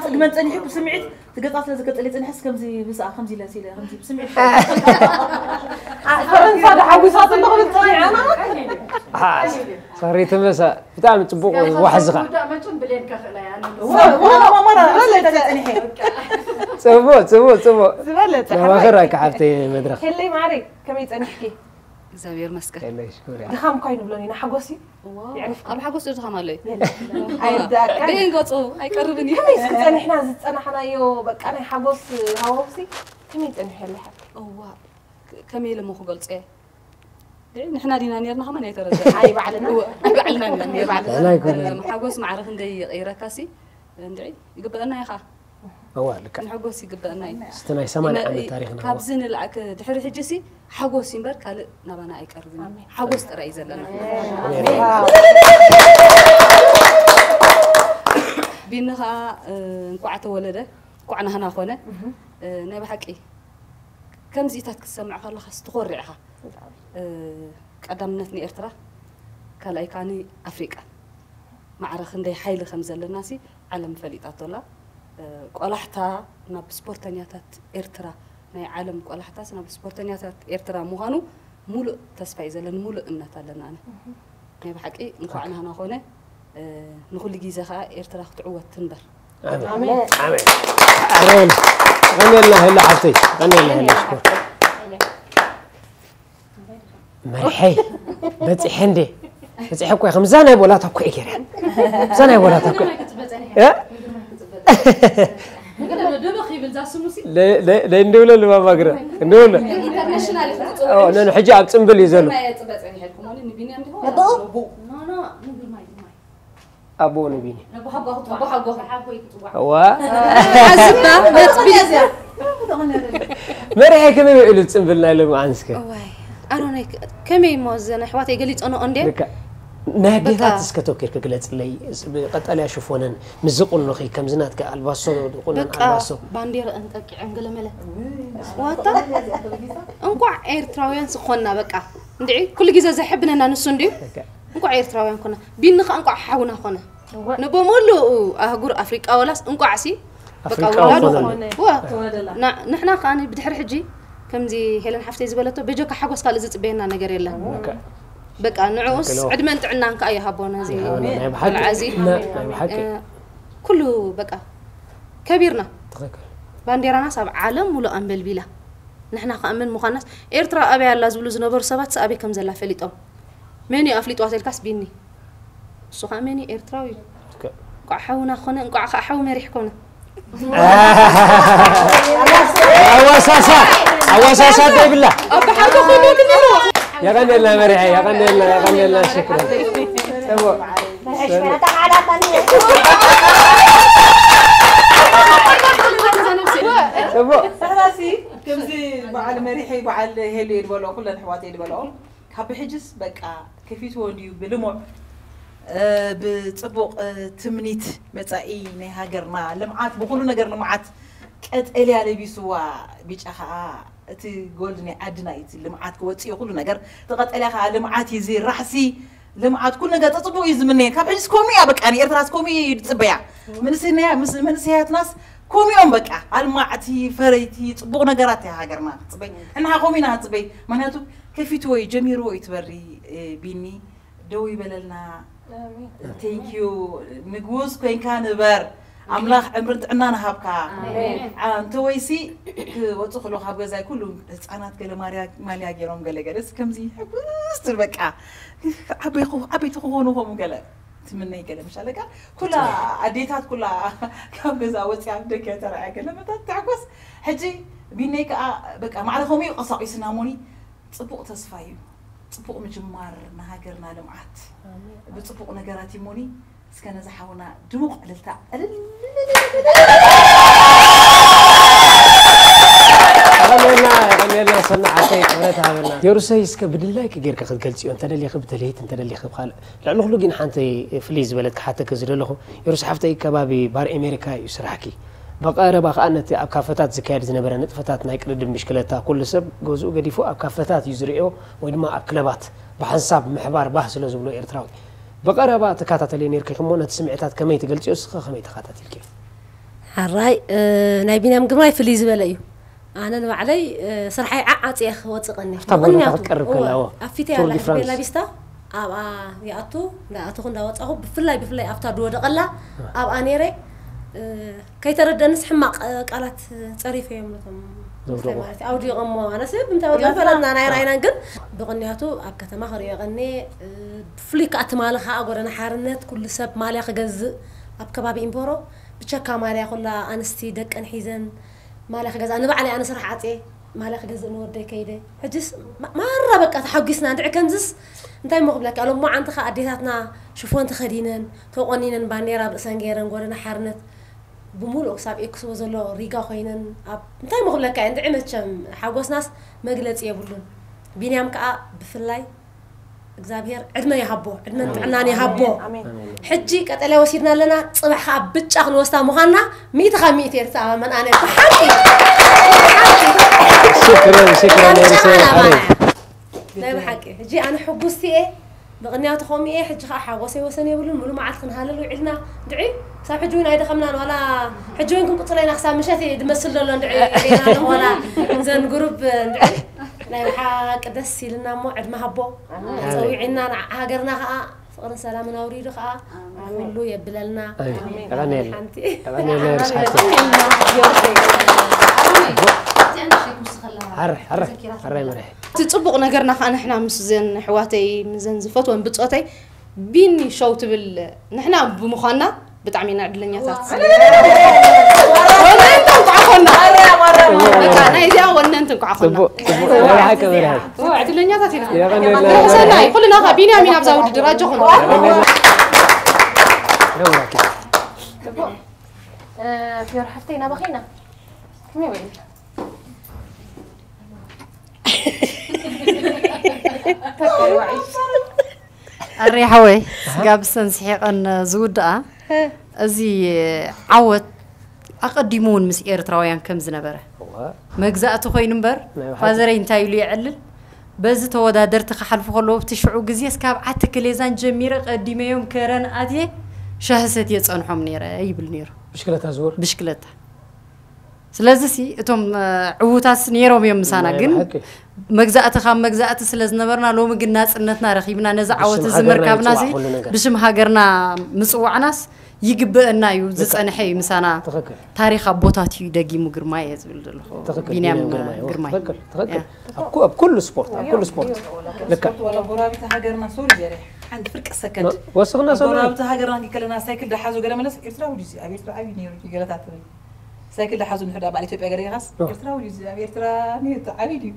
قمت أنا حب سمعت تقطعت لزقت اللي تنحس كمزي بس خمزي لا سيلة خمزي بسمعت فرنسا حوسات النغل الطريعة أنا صاري تمسا بتعمل تبوق وحزغة ما تم بلين كخلا يعني والله مرة سبو ما خراك حفتي مدرخ اللي معري كم يتنحكي زاوير مسكة الله يشكرك دخام كاين بلوني نحقوسي يعني أنا حقوس إيش خمالي أيدك بين قطو هيقربني كم يسكت إحنا زت أنا حنايو بق أنا حقوس هواوسي كم يتنحي اللي حق كم يلمو خقلت إيه نحنا دينا نيرنا خمان يترجع أي بعلنا أي بعلنا محقوس معرخ ندي غير كاسي ندعي يقبلنا يا خا أولك نحقوس يقبلنا استنى سمعنا عن تاريخنا كابزين العك دحر حجسي حقوس ينبر قال نبانا يقربني حقوس ترى يزلنا بينها نقعت ولده قعنا هنا خونا نبي حكي كم زيتات كسمع خلا خاص تقرعها قدامنتني إرترا كلا يكاني أفريقيا معرخ ندي حيل خمسة للناسي عالم فليتات ولا قلحتها ناب سبورتانياتات إرترا ناي عالم قلحتها ناب سبورتانياتات إرترا مهانو مول تسفايز لنا مول إمنة لنا أنا ناي بحكي نقعنا هنا خونا نقول جيزة إرترا تعوّد تنبر آمين آمين غني الله إلا حتى غني الله إلا شكر مرحي بتي حندي بتي حكوا خمسة ولا تحكوا إيجار سنة ولا تحكوا يا لا ندوله اللي ما بقرأ ندوله أنا حجاب تنبلي زلوا أبو نبيني هو مرحي كم يقولوا تنبلنا له عنسك أنا كمي موزن حواتي قلت أنا عندي نهديات سكتوكير كقلت لي قد ألا أشوفون مزقون نخي كم زنات كالباسو قلنا الباسو باندير أنت عنقل ملا واتا أنقع إيرتراويان سخونا بقى ندعي كل جزء زحبنا نسندي أنقع إيرتراويان كنا بينخ أنقع حاونا خنا نبومولو أهجر أفريقيا ولاس أنقع عسي بقى ولا نحنا خاني بدحر حجي كم زي هلن حفتي زبلته بيجوك حقوس قال زت بيننا نجار يلا بقى نعوس عدم أنت عنا نك أي هبونا زي العزيز كله بقى كبيرنا بانديرنا سبع عالم ولا أنبل بيلا نحنا خامن مخنس إيرترا أبي الله زبلو زنبر سبات أبي كم زلا فليتهم مني أفليت وقت الكاس بيني سخا مني إيرتراوي قحونا خنا قحو مريح كنا أواساسا ده بالله أبى حاجة خدوا منه يا غني الله مريحي يا غني الله شكرا سبوا سهراسي كم زي بعد مريحي بعد هلي يدبلوا كل الحواتي يدبلوا كابي حجز بقى كيفيت وديو بلمع بتصبق تمنيت متاعي نهاجرنا لمعات بقولوا نجر لمعات قد إلي على بيسوا بيجها تي جولدني عدنا يتي لمعات كوتي كل نجر تقد إلي على لمعات يزي رحسي لمعات كل نجر تصبق يزمني كاب حجز كومي أبك أنا إرتراس كومي تبيع من سنة من سيات ناس كومي يوم بقى المعتي فريتي تصبق نجراتي هاجرنا تبي أنا هقومي تبي معناته كيف توي جميرو يتبري بيني دوي بللنا thank you نجوز كوين كان بر أملاخ عمرت عنا نهابكا أنت ويسي وتخلو خاب زي كله أنا أتكلم ماليا جيرهم قال جالس كم زي بس تربكا أبي تخونوا هم قال تمنى كلام مش عليك كلها عديتات كلها كم جزاوت عندك ترى كلام تعكس حجي بينك بقى مع الخومي قصايص ناموني صبوق تصفايو صبوق مجمار نهاجرنا لمعات بصبوق نجاراتي موني سكان زحونا دموع للتع غنينا صنعتي قريتها بنا يورسيس كبدلاي كغير كخد كلسيون انت اللي خبت ليت انت اللي خب خال لانه خلقين حنتي فليز بلدك حتى كزر لهم يورس حفتي كبابي بار امريكا يسرحكي بقربا خانتي اكافتات زكايد زنبره نطفتات ناي قدم مشكلتا كل سب غزو غديفو اكافتات يزريو ويدما اكلبات بحساب محبار بحث لزبلو ايرتراوي بقربا تكاتاتلي نيركي كمونه سمعتات كمي تغلصيو سخ خمي تخاتاتلك هراي ناي بينام غماي فليز بلايو أنا نوعلي صراحة عاطي أخ وتقني. طبعاً تقرب كلاه. أفتي على بيلا بيستا. يا لا أتو خندا وتأخو بفلاي أفتر دو دقلا. أنيري كي ترد الناس حماق قالت تعرفي يوم لكم. أودي غمو أنا سيب متى فلنا أنا راينا نقول بغنياتو أبكت ما خري غني فليك أتمالها أقول حارنت كل سب مالي خجز أبكبابي إمبورو بتشكا مالي خلا أنستي دك أنحيزن مالك جزء أنا بعلي أنا صراحة عتي مالك جزء نودي كيده حجز مرة بقى تحقسنا ندعي كنزس انتي مقبلك قالوا ما عندك أديتاتنا شوفوا انت خدينن توقنينن بانيرا بسنجيرن قولنا حارنت بمولو أكساب إكسو زلوا ريقا خينن انتي مقبلك عند عمتشم حقوس ناس مجلس يبولون بينيام كأ بفلاي እግዚአብሔር ዕድመ ይሃቦ ዕድመ ጥዕናን ይሃቦ ሕጂ ቀጠለ ወሲድና ለና ጽባሕ ብጫ ክንወስታ ምዃና 100 ኤርትራ መን ኣነ ተሓቂ شكرا ናይ ብሓቂ ሕጂ ኣነ ሕጉስቲ እየ بغنيات خومي إيه حج حاوسي وسني يقولون ملو معاد خن هلا لو عدنا دعي صار حجوين هيدا خمنا ولا حجوينكم قطرين أحسن مشاتي دمسل له ندعي هذا ولا إنزين جروب ندعي لا حق دسي لنا موعد ما هبو سوي عنا هاجرنا فقرن سلامنا وريد خا كله يبللنا أغني أغني حر مريح تطبق نجرنا خان إحنا مسزن حواتي مزن زفت ونبتصوتي بيني شو تبل نحنا بمخنا بتعمينا عدلنياتات ولا أنتم قعقنا أنا إذا ولا أنتم قعقنا ولا حكى ولا هو عدلنياتات هنا سناي كلنا خابيني أمين أبزاود الدراجة خنا في رحفتينا بخينا كم يوين الريحة وي قاب سنسحيق أن زودة أزي عوت أقدمون مس إيرتراويان كم زنبرة مجزأته خوي نمبر فازرين تايلو يعلل بز تودا درت خلف خلو بتشعو جزيس كاب عتك ليزان جميرة قديمة يوم كران أديه شهست يتصنحهم نيرة يبل نير بشكلتها زور بشكلتها سلازسي اتم عوتاس نيروم يوم مسانا جن مجزأت خام مجزأت سلاز نبرنا لو مجنا سنتنا رخيبنا نزع عوت الزمر كابنا زي بشم هاجرنا مسوع ناس يجيب لنا يوزس أنا حي مسانا تاريخ أبوتاتي دقي مجرماي يزبل بينام جرماي تذكر بكل سبورت بكل سبورت لك ولا برابط هاجرنا سوريا عند فرق السكن وصلنا سوريا برابط هاجرنا كلنا سايكل دحازو قال ملس إسرائيل وجزء أبي إسرائيل نيرو قال تعتري سايكل دحازو نحدا بعد إثيوبيا قال يغاس إسرائيل وجزء أبي إسرائيل نيرو عبيدي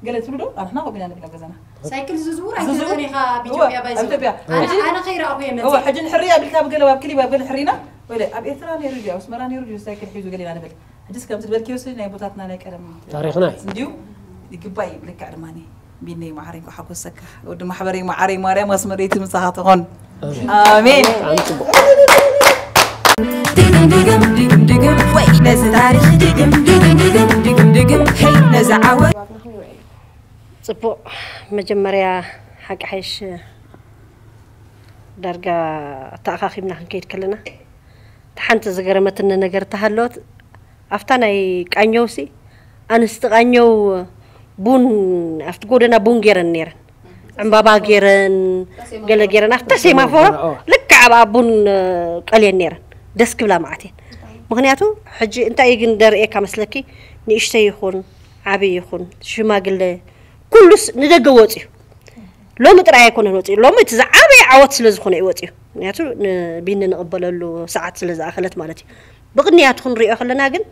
قالت له أنا هنا قبلنا نبلا جزنا سايكل ززور عندي خا بيجوبيا بايزو أنا خير أبويا متى هو حجن حرية بالكاب قالوا بكلي باب حرينا ولا أبي إثراني رجع وسمراني رجع سايكل حيزو قال لي أنا بل حجز كم تبل كيوسي ناي بوتاتنا ناي كلام تاريخنا نديو يقباي بلك عرماني بيني معارين وحقو السكة ود محبري معاري ماريا مسمريتي مساحات هون آمين دقم دقم دقم دقم وين نزل تاريخ دقم دقم دقم دقم دقم هي نزل عود صبو مجمريا حق حيش درجة تأخاخيبنا هنكيد كلنا تحنت زجرمتنا نجر تهلوت أفتنا كأنيوسي أنا استغنيو بون أفتقودنا بون جيرن نيرن عم بابا جيرن قال جيرن أفتسي ما فور لك عبا بون قليل نيرن دسك بلا معتين مغنياتو حجي أنت يجن درء كمسلكي نيشتي يخون عبي يخون شماغله كلس ندقوتي لو مترعي يكون نوتي لو متزعبي عوض سلزخون يوتي مغنياتو بينا نقبل له ساعات سلز أخلت مالتي بغنياتهم ريئة خلنا جن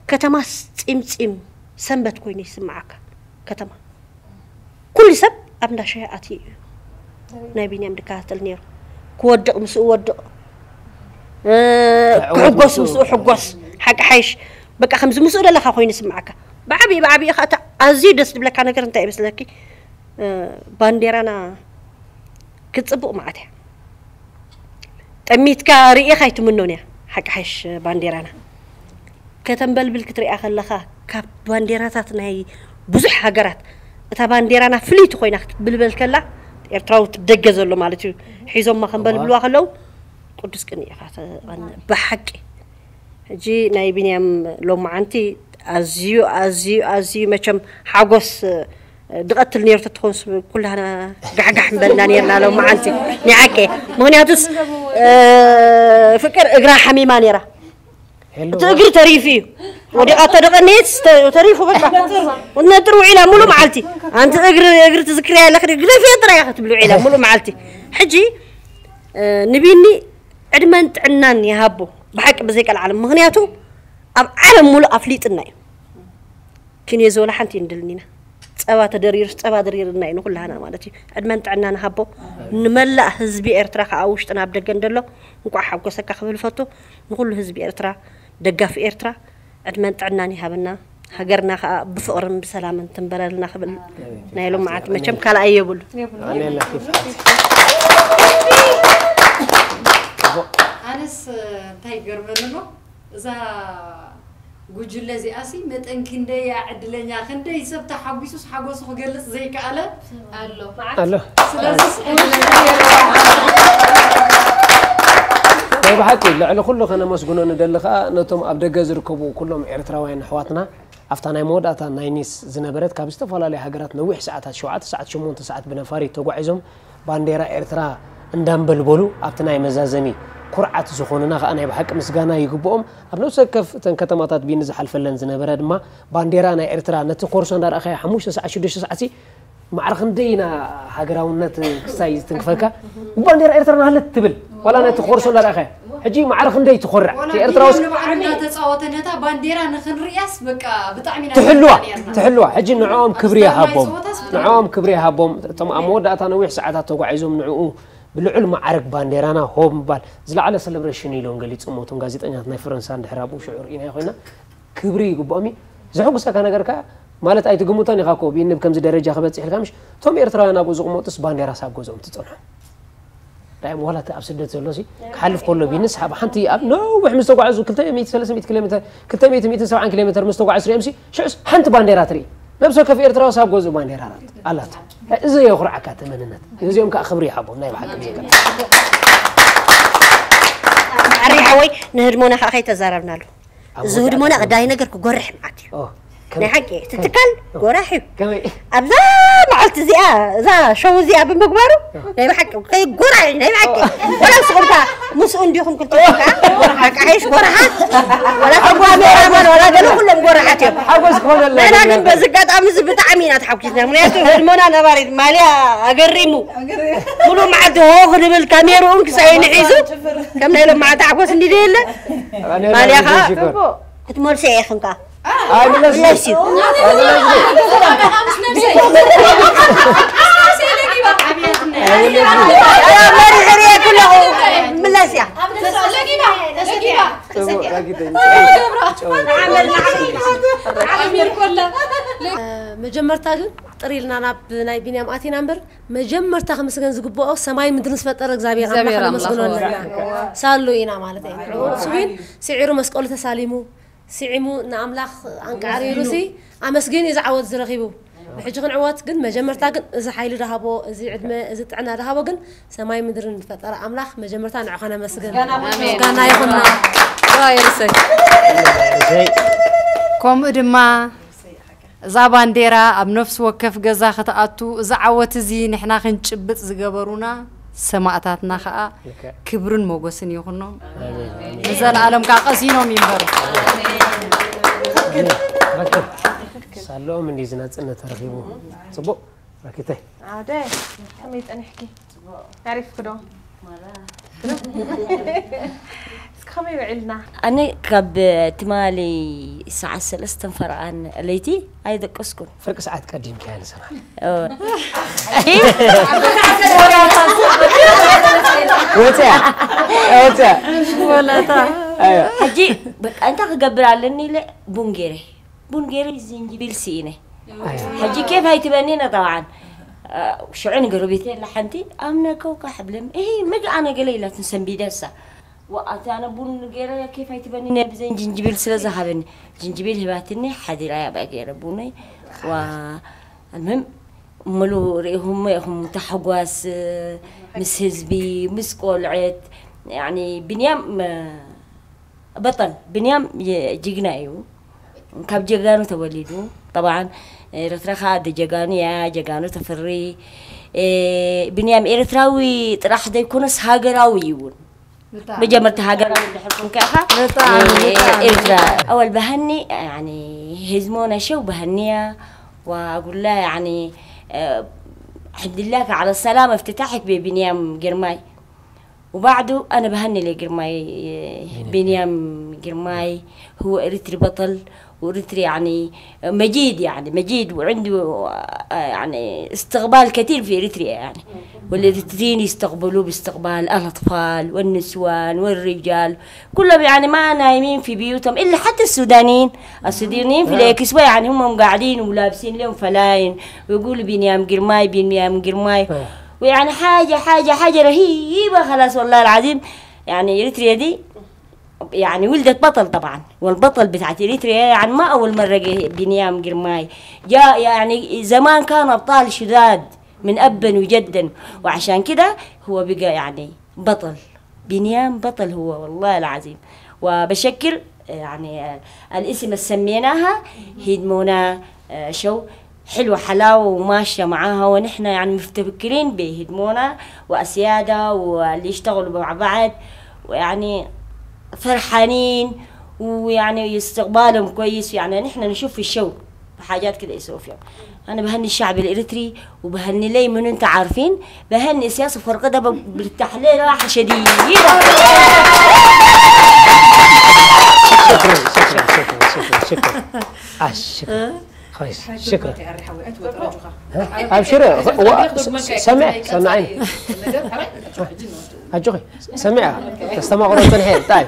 كتما تيم سنبت كويني سمعك كتما كل سب أبدا شيء أتي نايبيني أم دكاتل نير كودق مسؤول ودق حقوس مسؤول حقوس حق حيش بقى 5 مسؤول لك خويني سمعك بعبي أخاتا أزيد أسلب لك أنا كرنت بس لكي بانديرانا كتصبق معتها تميت كاري خايت منونيا حق حيش بانديرانا كتنبل بالكتري أخلخا كاب بانديراتات نهي بزح هجرات تا بانديرانا فليت خوينا بالبل كلا إرتراو تدجزلو مالتي حيزهم ما خنبل بلوا خلو قدس كني أخات بحق جي نايبيني أم لو معنتي أزيو ما كم حاجوس دقت النير تدخل كلها أنا قاع حنبلنا نيرنا لو معنتي نعكي مغنياتس فكر إجرا حميما نيرة تقدر تريفي ودي أتدقنيت تريفه بقى ونطروا عيلا ملو معلتي أنت تقدر تذكريها لك قد في طريقة يختبلوا عيلا ملو معلتي حجي نبيني عدمنت عنان يهابو بحق بزيك العالم مغنياتو أب عالم ملو أفليت الناي كين يزولا حنتي ندلنينا صبا درير الناي كلها أنا مالتي عدمنت عنان هابو نملأ حزبي إرترا أوشتنا بدقن دلو نقع حقو سكا خبل فتو نقول حزبي إرترا دقاف إرترا عدمنت عناني هابنا هجرنا بفقر بسلام تنبللنا خبل نايلو معات ما كم كلا أي يقول أنس تايجر منو إذا وجل زي أسي متن كندا يا عدلنا كندا يسبت حبيسوس حقوس خجلس زي كأله الله طيب حكي لعل كله خنا مسجونون ندلخا نتوم أبدا جزر كبو كلهم إرتراوين حواتنا أفتنا مود أتا ناينيس زنبرت كابستة فلا لي حجرات نوح ساعات شوات ساعات شمون ساعات بنفاري توقعهم بانديرا إرترا ندم بالبولو أفتنا مزازمي كرعة زخوننا أنا بحق مسجانا يجبهم أبنو سكف تنكتماتات بينزح الفلان زنبرت ما بانديرا أنا إرترا نتقرصن دار أخي حموش ساعة شدش ساعتي معرخن دينا حجراونات سايز تنكفكا بانديرا إرترا هلا تبل ولا نتقرصن دار أخي حجي معرخن دي تخرع في إرتراوس عمنا تصوت نتا بانديرا نخن رياس بقى بتعمينا تحلوها حجي نعوم كبريا هابهم نعوم كبريا هابهم طبعا مود أتنويح ساعات توقعيزهم نعوم بالعلم معرك بانديرانا هوم بال زلا على سلبريشن يلون قال يصمتون غازيطنياتنا فرنسا اندحرابو شعور إنا يخوينا كبري يقبامي زحوق سكا نغركا مالت اي تغموتاني خاكو بينب كمز درجه خبص خلكامش توم ايرترانا ابو زقموتس بانديرا ساب غزوم تصنح دايم ولا تابسدت زلوسي كحلف كله بينس حب حنتي نو وح مستوعزو 200 300 كيلومتر 200 170 كيلومتر مستوعز ريمسي شعس حنت بانديرا تري نفسه كف إيرترا ساب غزو بانديرا الله إذا يخرع كاتمننت إذا يوم كأخبري حبوا نايم حق ميك الريحوي نهرمونا خاخي تزاربنا له زهرمونا قداي نقر كجرح معتي نحكي تتكل جرحي كمي أبدا معلت زيا ذا شو زيا بمقبره نايم حق كي جرح نايم حق ولا صغرتها مسؤول ديهم كنت جرحك عايش جرحات ولا تبغى ميرمان ولا قالوا كلهم جرحات حقوس كون الله أنا كنت بزقات أمس بتعمين أتحكينا من ياتو هرمونا نبارد ماليا أقريمو كلهم معده هو خذ بالكاميرا ونكسين عيزو كم نيلهم مع تعبوس اللي ديله ماليا خا هتمر شيء خنكا ليش مجمرتا طريلنا ناب ناي بينيام اتي نمبر مجمرتا خمس كان زغبو سماي مدرس فطر እግዚአብሔር አምላክ መስገኖልና ሳሉይና ማለት ነው ስዊን ሲዒሩ መስቀሉ ተሳሊሙ ሲዒሙ ንአምላኽ አንቃሪሩሲ አመስገን ይዛዓወት ዝረኺቡ بحج خن عوات جن مجمرتا جن إذا حيل رهبو إذا عدم إذا تعنا رهبو جن سماي مدرن فترة أملاخ مجمرتا نعخنا مسجن كنا يخنا رايرسي كم إدما زابانديرا أبنفس وكف جزا خطأتو إذا عوات زين إحنا خنشبت زجبرونا سماعتنا خا كبرن موجسن يخونهم نزل عالم كقصينهم ينبر سالو من ديزنا صنه ترغيبو صبو راكيته عادي حميت نحكي نعرف كده كم يعلنا أنا كاب تمالي ساعة 3 فرعان ليتي أيضا قسكن فرق ساعات قديم كان سنة وتا ولا تا حجي أنت قبل علني لا بونجيري زنجبيل سينه حجي كيف هاي تبنينا طبعا شعين قربيتين لحنتي أمنا كوكا حبلم إيه مقع أنا قليلة تنسمبي دسا وأتانا بون غيره كيف هيتبني بزين جنجبيل سلازة هبني جنجبيل هباتني حدي لا يبقى غيره بوني والمهم ملو هم تحقواس مس هزبي مس قلعت يعني بنيام بطل بنيام جيجنايو كاب جيجانو توليدو طبعا رترخا دجاجانيا جاجانو تفري بنيام إرتراوي راح دا يكونس هاجراوي يون بجمرت هاجراوي بحكم كأخا إرترا أول بهني يعني هزمونا شو بهنيها وأقول لها يعني الحمد لله على السلامة افتتاحك ببنيام جرماي وبعده أنا بهني لجرماي بنيام جرماي هو إرتري بطل وإرتري يعني مجيد وعنده يعني استقبال كثير في إريتريا يعني والإريتريين يستقبلوه باستقبال الأطفال والنسوان والرجال كلهم يعني ما نايمين في بيوتهم إلا حتى السودانيين في الإكسوا يعني هم قاعدين ولابسين لهم فلاين ويقولوا بنيام جرماي ويعني حاجة رهيبة خلاص والله العظيم يعني إريتريا دي يعني ولدت بطل طبعا والبطل بتاعت إريتريا يعني ما أول مرة بنيام جرماي جاء يعني زمان كان أبطال شداد من أبا وجدا وعشان كده هو بقى يعني بطل بنيام بطل هو والله العظيم وبشكر يعني الاسم اللي سميناها هيدمونا شو حلوة حلاوة وماشية معاها ونحن يعني مفتكرين بهدمونا وأسيادة واللي يشتغلوا مع بعض ويعني فرحانين ويعني استقبالهم كويس يعني نحن نشوف في الشو حاجات كده يسووا فيهم. أنا بهني الشعب الإريتري وبهني لي من أنت عارفين بهني سياسة فرقة ده بالتحليل راحة شديدة. شكرا كويس شكرا. أبشر سمعين أجوخي سمع تستمع قرطن هين طيب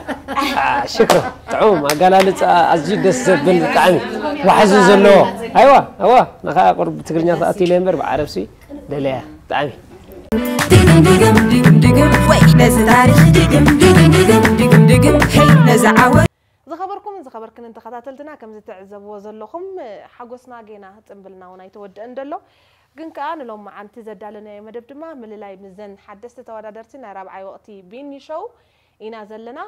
شكرا تعوم قال أنا أزيد السبل تعمي وحزز له أيوة نخا قرب تقرني تأتي لمبر بعرف سي دليا تعمي زخبركم انت خاتلتنا كم تعزبوا زلكم حقوسنا جينا تنبلنا وناي تودأ اندلو ግን ከዓ ንሎም ዓንቲ ዘዳለነ መደብ ድማ ምልላይ ምዘን ሓደስተ ተወዳደርቲ ናይ ራብዓይ ወቕቲ ቢኒ ሾው ኢና ዘለና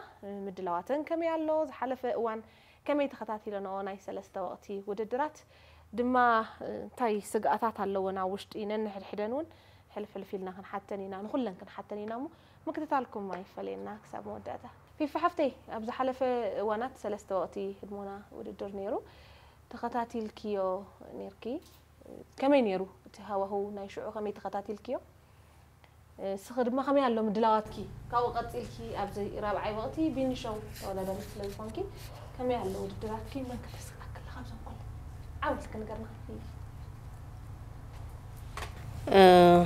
ምድላዋተን ከመይ ኣሎ ዝሓለፈ እዋን ከመይ ተኸታቲለንኦ ናይ ሰለስተ ወቕቲ ውድድራት ድማ እንታይ ስግኣታት ኣለውና ውሽጢ ነንሕድሕደን እውን ሕልፍልፍ ኢልና ክንሓተን ኢና ንኹለን ክንሓተን ኢና ሞ ምክትታልኩም ኣይፈለየና ክሳብ መወዳእታ ፊፋ ሓፍተይ ኣብ ዝሓለፈ እዋናት ሰለስተ ወቕቲ ህድሞና ውድድር ነይሩ ተኸታቲልክዮ ነርኪ كمين يرو تهوهو نايشعو كمي تخاتيلكيو سخد ما كمي على مدلواتكي كاو قتيلكي ابزي رابعي وقتي بيني شو ولا دا مثل فانكي كمي على مدلواتكي ما كبس كل خمسه كل عاود كنقرنا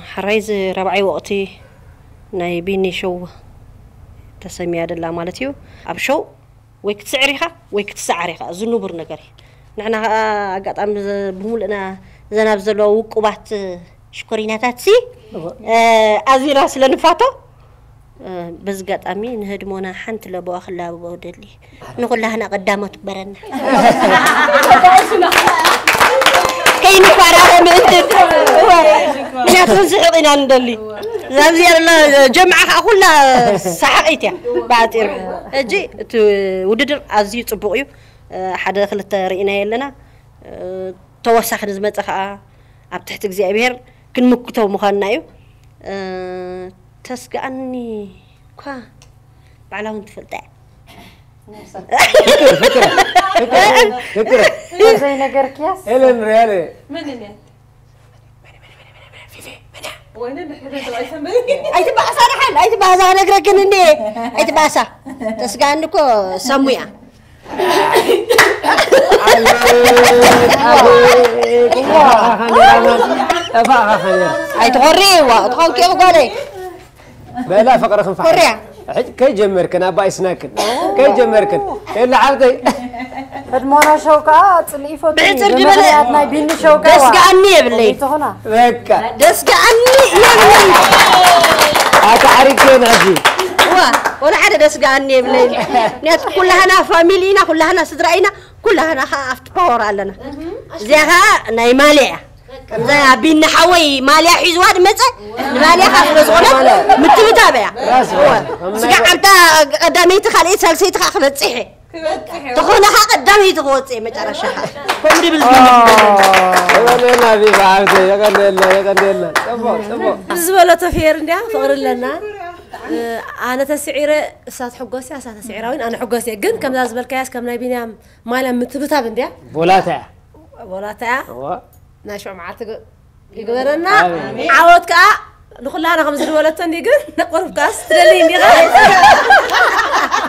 حرايز رابعي وقتي ناي بيني شو تسمي هذا لا مالتيو اب شو ويك تسعريخا زنوبر نغري نحنا قطعم بمولنا زناب زلو وقبات شكريناتات سي ازيرا سلنفاتو بس قطعمي نهدمونا حنت لبو اخلا بودلي نقول لها انا قدامت برنا كاين فراره من انت يا تنسحقنا ندلي زابزير الله جمعه كلها ساعقيتيا بعد اجي وددر ازي صبقيو حدا خلت رئينا يلنا توسخ نزمت خا اب تحت እግዚአብሔር كنمكتو مخانايو تسقعني كوا بعلاون تفلتع فكرة زي نجار كياس إلين ريالي من اللي وين اللي أي تبع صراحة أي تبع صار نجار كنني أي تبع صار تسقعني كوا سمويا أي تغري وتقول كيف قولي بلا فقرة خنفع قرية كي جمركن أبا إسناكن كي جمركن إلا عبدي المونا شوكة تليفو بعتر جبلة ما يبين شوكة دسق عني بلي بكا دسق عني يا بلي أتعرفين هذي ولا حدا دسق عني بلي ناس كلها أنا فاميلينا كلها أنا صدرائنا كلها أنا أفت باور علنا زيها ناي مالية زي بين حوي مالية حزوات مثل مالية خاص صغيرة متبتابع سقع أنت قدامي تخلي سلسي تخلي تصيحي تخون حق قدامي تغوصي مجرشها كمري بالبين يا بي بعدي يا قنديلنا تبو زبالة تفير نديا فقر لنا أنا تسعيرة سات حقوسي سات تسعيراوين أنا حقوسي جن كم لازم الكياس كم نايبيني مالا متبتها بنديا ولا ناشو معاتك يقولنا عودك نخلها أنا 5 ولا تندي جن نقرب كاس ترلين دي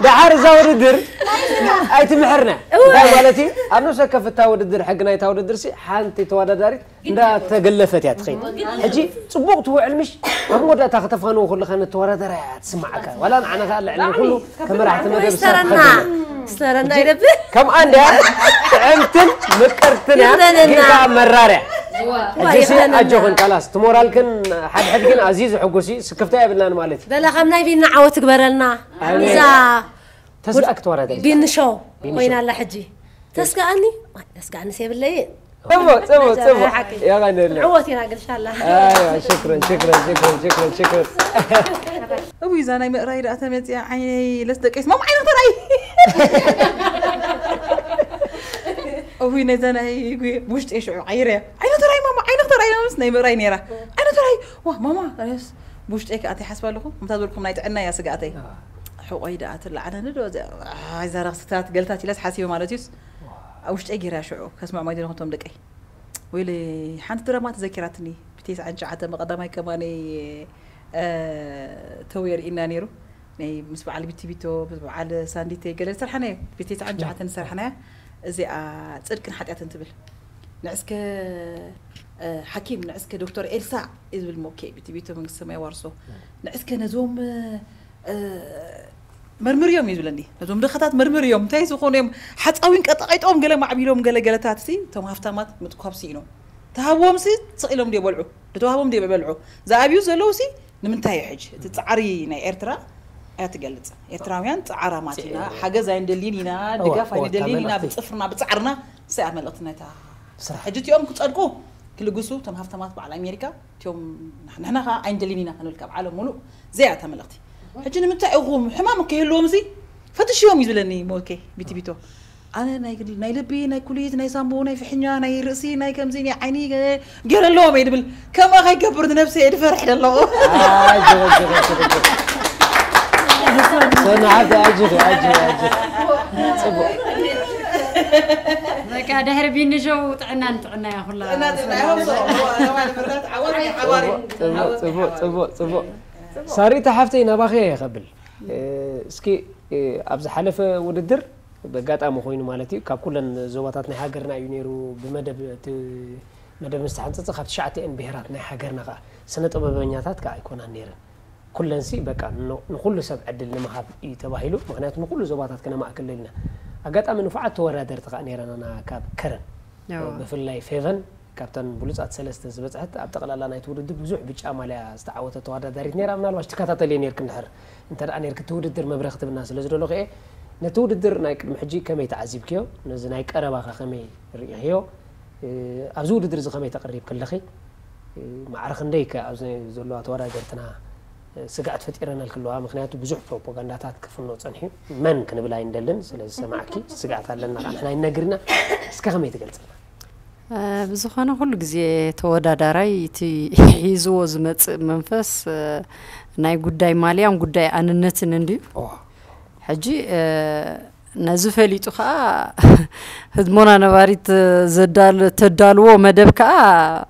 دحر زاور الدر أي تمحرنا والتي أنا سكف التاود الدر حقنا يتاود الدرسي حانتي تواد داري دا تقلفت يا تخيل أجي صبوق تو علمش هم ولا تختفانو كل خان التواد داري تسمعك ولا أنا قال علم كله كم راح تمر استرنا يدبر كم عندي عمتن مكرتنا كيكا مرارة أجيسي أجوهن خلاص تمورالكن حد كن عزيز حقوسي سكفتها بالله مالتي بلا خمنا بينا عوت كبرنا إذا تسقك تورا دي بين شو وين على حجي تسقعني سيب الليل تبو يا غني عوتي ناقل إن شاء الله أيوة شكرا أبوي زاني مقراي رأتمت يا عيني لسدك اسمه ما عينه تراي أبوي نزاني يقول بوشت إيش عيرة عينه تراي ماما عينه تراي ناس نايم مقراي نيرة عينه تراي واه ماما خلاص بوشت إيك أتي حسب لكم متى نايت عنا يا سقاتي حقيقة أتلا أنا ندو عايزة رغستات قلتاتي لس حاسيبة مالتيس وشت إيجي راشعو كسمع ما يدينهم تملك أي ويلي حانت ترى ما تذكرتني بتيس عن شعاتة مقدمة كماني توير إنا نيرو ني مسبع على بيتي بيتو مسبع على سانديتي قال سرحنا بتيس عن شعاتة سرحنا زي تصدقن حتى تنتبه نعسك حكيم نعسك دكتور إلسا إذ بالموكي بيتي بيتو من السماء ورسو نعسك نزوم مرمر يوم يزولني نزوم دخلات مرمر يوم تايسو خونيم حتى أوين قطعت أم قال ما عبيلهم قال تاتسي توم هفتامات متقابسينهم تهاوم سي تصقلهم دي بلعو تتوهاوم دي بلعو زابيو زلوسي نمنتاي حج تتعري نا إرترا أتقلت إرتراويان تعرى ماتنا حاجة زين دليلنا دقافة دليلنا بتصفرنا بتعرنا ساعة ملقتنا تا حجت يوم كنت أركو كل جسو توم هفتامات على أمريكا يوم نحن عين دليلنا هنركب عالم ملو زيعتها ملقتي حجنا متى أغوم حمام كهلو مزي فتش يوم يزولني موكي بيتي بيتو أنا ناي لبي ناي كليت ناي سامبو ناي فحنيا ناي رأسي ناي كمزيني عيني غير اللوم يدبل كما غاي كبرت نفسي يدفرح لله سنة عاد أجري صبو ذاك دهر بين جو تعنا يا خلا صبو صاري تحفتي نباخي قبل اسكي ابز حلفه وددر بقاطعم خوينو مالتي كاب كلن زواتاتنا هاجرنا ينيرو مدب مستحنص خفت شعتي ان بهراتنا هاجرنا سنه طببኛታት كايكونا نيرن كلن سي بقى نكل سب عدل لمهاب يتباهلو مغنياتو كل زواتات كنا ماكل لنا اقاطعم نفعت تورادر تقا نيرنا انا كاب كرن بفلاي فيفن كابتن بوليصات سلسته زبصحت اب تقلالا نايت ودد بزح بيچ اماليا استعوته توادداريت نيرا منالواش تكاتاتلي نيرك ندحر انت دا نيرك توددر مبرخت بالناس لزدلو خي نتوددر ناي قدم حجي كمي تعذبكيو نز ناي قرباخه كمي ريحيو ابزو وددر ز كمي تقريب كلخي معرخ نديك ابز زلوا تواددرتنا سقعت فتيرنا الكلوا مخنياتو بزح بروباغانداتات كفنو صنحي من كنبلاي ندلن سلاز سمعكي سقعت لنا احنا ينغرنا اسكا كمي تقلصنا بزخانة كل جزء توداداري تحيزو زمت منفس ناي قداي ماليام قداي أنا النتن عندي حجي نزفلي تخا هدمونا نواريت زدال تدالو مدبكا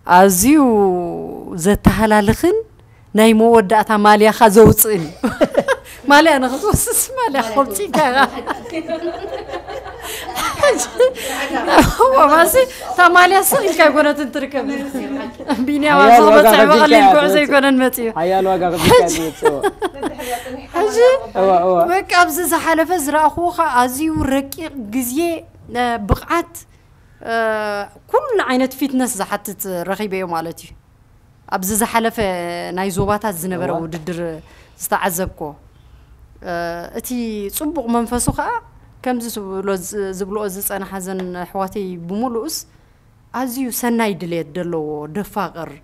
أزيو زتهلالخن ناي مودة ماليا خزوتين مالي أنا خصوص مالي خلتي كذا هو ماسي تمالي أصلا كأكون تنتركب بيني أوازو بس عبالي الكوزي يكون المتيو حيال واقع بكاني تسوى حاجة وكابز زحلف زرع أخوها أزيو ركيق جزية بقعت كل عينة فتنس زحت رغيبة يوم مالتي أبز زحلف نايزوبات الزنبرة وددر استعذبكو أتي صبغ منفسخة كم زبلو أزز أنا حزن حواتي بمولوس أزيو سناي دليت دلو دفاقر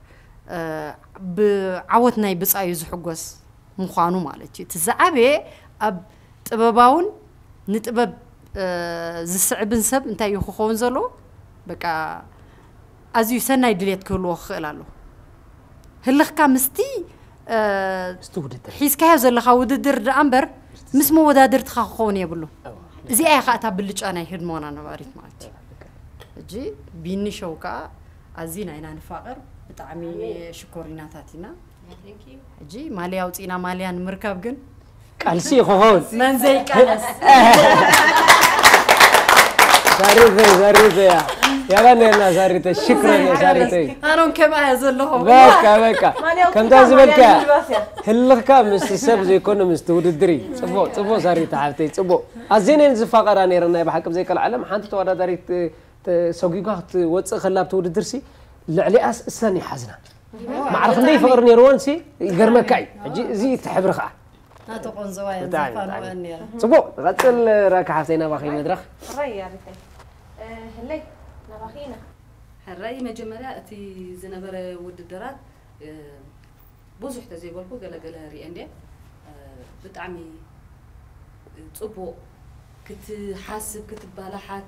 بعوتناي بس أيز حقوس مخانو مالتي تزعبي أب تباباون نتباب زسعبن سب انتا يخوخون زلو بكا أزيو سناي دليت كلو خلالو هلخ كامستي حيس كهاو زلخا وددر أمبر مسمو ودادر تخاخون يبلو زي أي خاطر بلش أنا يهدمونا نواريت مالتي جي بيني شوكا أزينا إنا نفقر بتعمي شكورينا تاتينا جي مالي أوتينا مالي أنا مركب جن كالسي خوون من زي كالس زاريته يا غنينا زاريته شكرا يا زاريته أنا كم أزلهم بكا كم تزبلك هلكا مستسب زي كنا مستود الدري صبو زاريته حبتي صبو أزين زفقر أنا رنا بحكم زي كالعالم حنت تورا داريت سوقيقات وتص خلاب تود الدرسي لعلي أسني حزنا ما عرف لي فقر نيرونسي يقرمكاي زي تحبرخه ناتقون زوايا زفان وأنير صبو غتل راك حسينا باخي مدرخ رأي عرفتي هلي نباخينا الرأي مجمرة أتي زنبرة ود الدرات بوزح تزي بالكو قال رياندي بتعمي صبو كنت حاسب كنت بالحات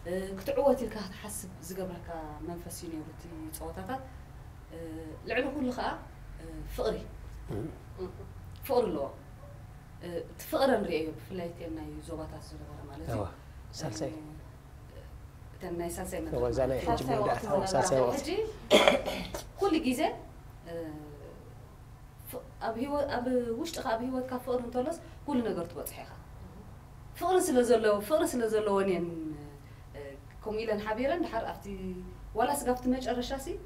كنت عوتي لك حاسب زقبرك منفسيني وبتي صوتات العلو كل خاء فقري فقر له تفقر امرئ فلايتي أنا يزوبات الزلمة مالتي سالسي تناي سالسي من هو زاني حج مودع سالسي وقت كل جيزة أبي وش تخا أبي هو كفقر نطلس كل نجار توضحها فقر سلزلو ونين كم إلى حبيرا نحر أفتي ولا سقفت ماج الرشاسي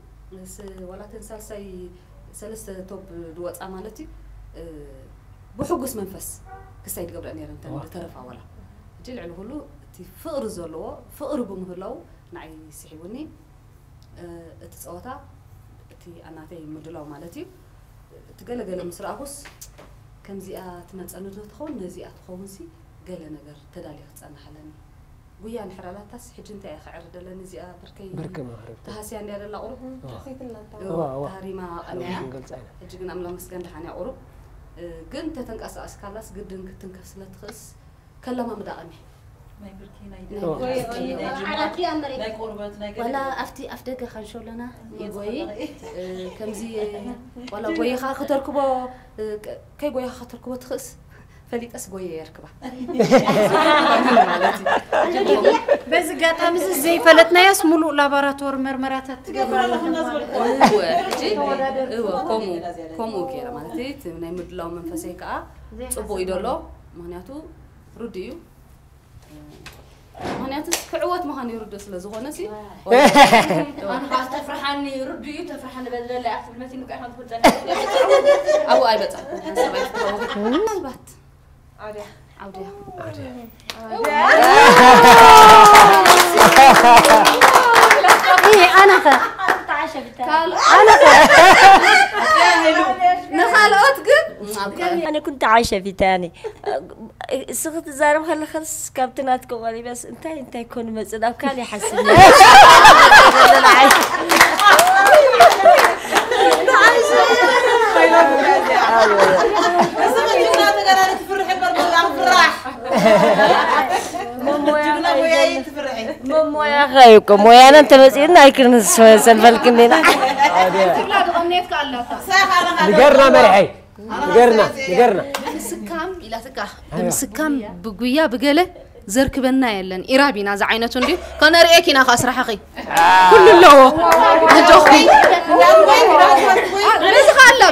ولا تنسالسي سلسة توب دوات أمانتي بحقوس منفس كسيد قبل أن يرن ترفع ولا جيل على كله تفقر زلوا فقر بمهلو نعي سحيوني تسقطها تي أنا تي مدلوا مالتي تقول مسرعوس كم زيات تمنصنو تخون نزيات تخونسي قال نجر تدالي خصنا حلني ويا نحرالات تاس حج انت يا خعر دلني زيا بركي ما عرفت تحسي عندي هذا القرب تاري ما انا حجنا املا مسكن دحاني قرب كنت تنقص كلاس قدن كتنكسلت خص كلما مدقني ولا أفتك خنشو لنا يبوي كم زي ولا بوي خاطركبو كي بوي خاطركبو تخص فليت أسبوي يركبه بس قاعد أمس زي فلتنا يسمولو لابراتور مرمرات تقبل كومو كيرا مالتي تمني مدلو من فسيكا صبو يدلو مهنياتو رديو مهنياتس كعوات ما هني يرد سلازغونه سي انا خاص تفرحني يرديو تفرحني بدل لا احسب متي نك احمد فلتنا او اي بطا نبات عودة إيه أنا تعشى بتاعي أنا نخالوت قد أنا كنت عايشة في تاني سقط زارم خلي خلص كابتناتكم غالي بس انت يكون مسؤول أو كان يحسن أنا عايشة ماما يا خايكم ويانا انت مسئلنا يكون سنفلك لنا تقلاد غنيتك الله نقرنا مرحي نقرنا مسكام إلى سكا مسكام بقويا بقله زركبنا يلن إرابينا زعينة دي كان رأيكنا خاص رحقي كل اللو هجوخي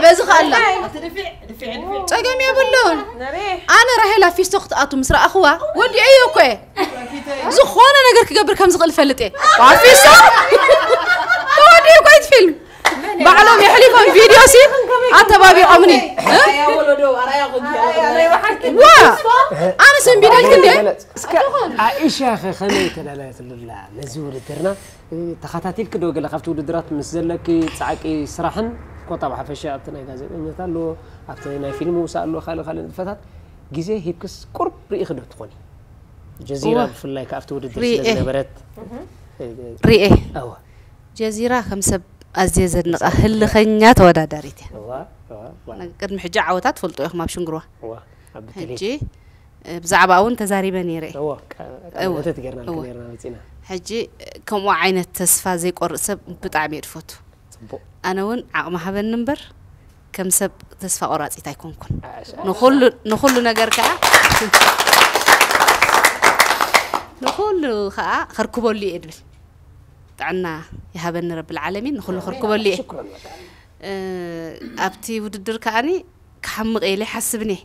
بزخ الله تقام يا بلون أنا راح في سقط أتو مسرا أخوة ودي أيوكي زخونا نقرك قبل كم زغل فلتي وعفي سقط ودي أيوكي فيلم بعلوم يحلفون فيديو سي أتبابي عمني أنا سنبيدل كندي عائشة خليت لا لا نزور درنا تخاتاتيل كدو قال خفتو درات مسزلك تعاقي صراحا كوطا حفشه ابتنا غازيطنيا تالو ابتنا فيلم وسالو خالو الفتات غزي هيكس قرب رئي خدو تخوني جزيرة في الله كافتو درس نبرت رئي أو جزيرة خمسة أزيز هل خنيا تودادريتي أنا قد محجة عوتات فلتو يخ ما بشنقروه حجي بزعبا أون تزاريبا نيري حجي كم وعينة تسفى زي قرصب بتعمير فوتو أنا ون عقم حبل نمبر كم سب تسفى قراتي تايكون كون نخلو نجار كا نخلو خا خركبوا لي إدبل عنا يهبن رب العالمين نخلو خركبوا لي شكرا أبتي وددر كأني كحمق إلي حسبني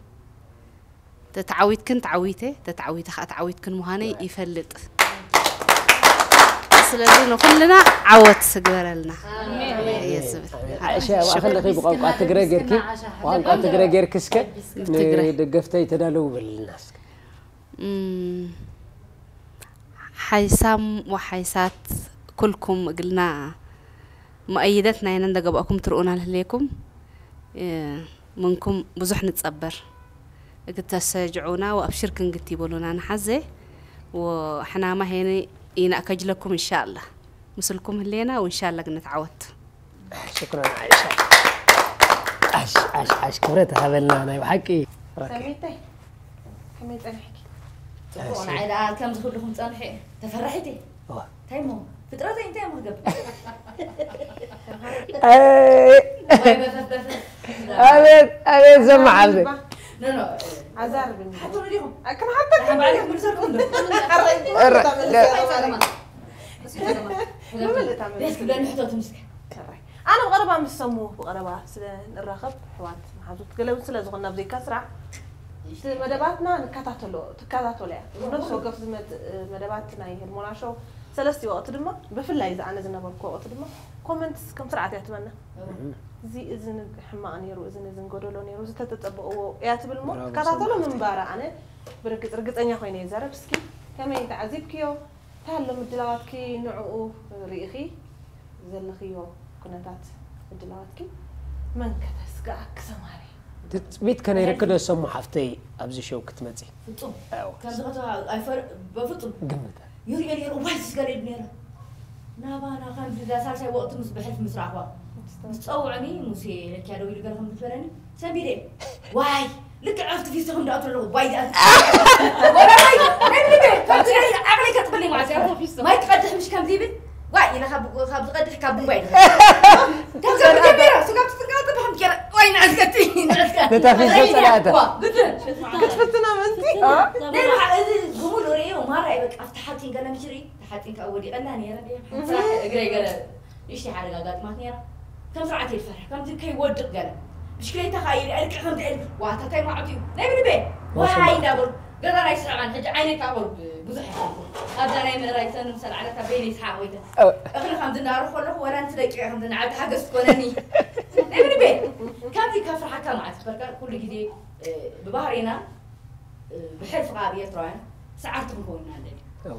تتعويت كن تعويته تتعويت خا تعويت كن مهاني يفلت سلازين كلنا عوت سجبر لنا يا زبر عائشة وأخلي غيب قاعد تقرأ جركي وقاعد تقرأ جركسك دقفتي تدلو بالناس حيسام وحيسات كلكم قلنا مؤيدتنا ينندق بأكم ترؤون لكم منكم بزح نتصبر قد تسجعونا وأبشركن قد تقولونا نحزه وحنا ما هني ينأكج لكم إن شاء الله مسلكم هلينا وإن شاء الله نتعود شكرا عائشة عاش كبرت هذا أنا وحكي سميتي حميت أنا حكي أنا عيدا كم تقول لكم تنحي تفرحتي تايمو فطرتي انت يا مهجب أبد سمع عبد لا عزار بني حطوا ليهم كم حتى كم عليهم من سركم بس كلنا نحطوا تمسك أنا بغربة مسموه بغربة سلا الرخب حوات محاجوت قالوا سلا زغنا بدي كسرع مدباتنا تكاتلو لا نفس وقف مدباتنا يهرموناشو سلستي وقت دما بفلا إذا أنا زنا بركو وقت دما كومنتس كم سرعة يتمنى زي إذن حما نيرو إذن قدولو نيرو زت تتبعوا ياتب المو كاتلو من بارا أنا بركت أني خويني زربسكي كمان يتعذب كيو تعلم الدلوات كي نوعه ريخي زلخيو كنتات الدلوات كي من كتسقى كسماري بيت كان يركض سمو حفتي أبزي شو كتمتي فطوم كان زغطها أفر بفطوم قمت يوري وبايس قال ابني نابانا خان بدا سالسي وقت مصبح في مسرحوا متصوعني موسي لك يا دوي قال خم بفرني سبيلي واي لك عرفت في سهم داتو له باي ولا باي نبي كنت عقلي كتبلي مع سيف ما يتقدح مش كم ديبل واي انا خاب تقدح كاب باي تمسك كبيره سقط تقاطب هم كره وين عزتي تتافي ثلاثه قلت فتنا منتي لا قوموا لوري وما رايك افتحتين قال مشري تحتين كاولي قلاني يا ربي اقري قال ايش حاجه قالت ما نيرا كم ساعه الفرح كم كي ودق قال مشكلة تخيل ألك خمد ألف واتكاي ما عطيو نبي نبي وهاي دابر قدر رايس عن حاجة عينك كابر بزح أبدا أنا من رايس أنا مسألة على تبيني صحة ويدا أخلي خمد النار خلوه ولا أنت ذيك خمد النار حاجة سكونني نبي نبي كم ذي كفر حكى معك بركة كل جديد ببهرنا بحرف غابية تراين ساعات بكون هذا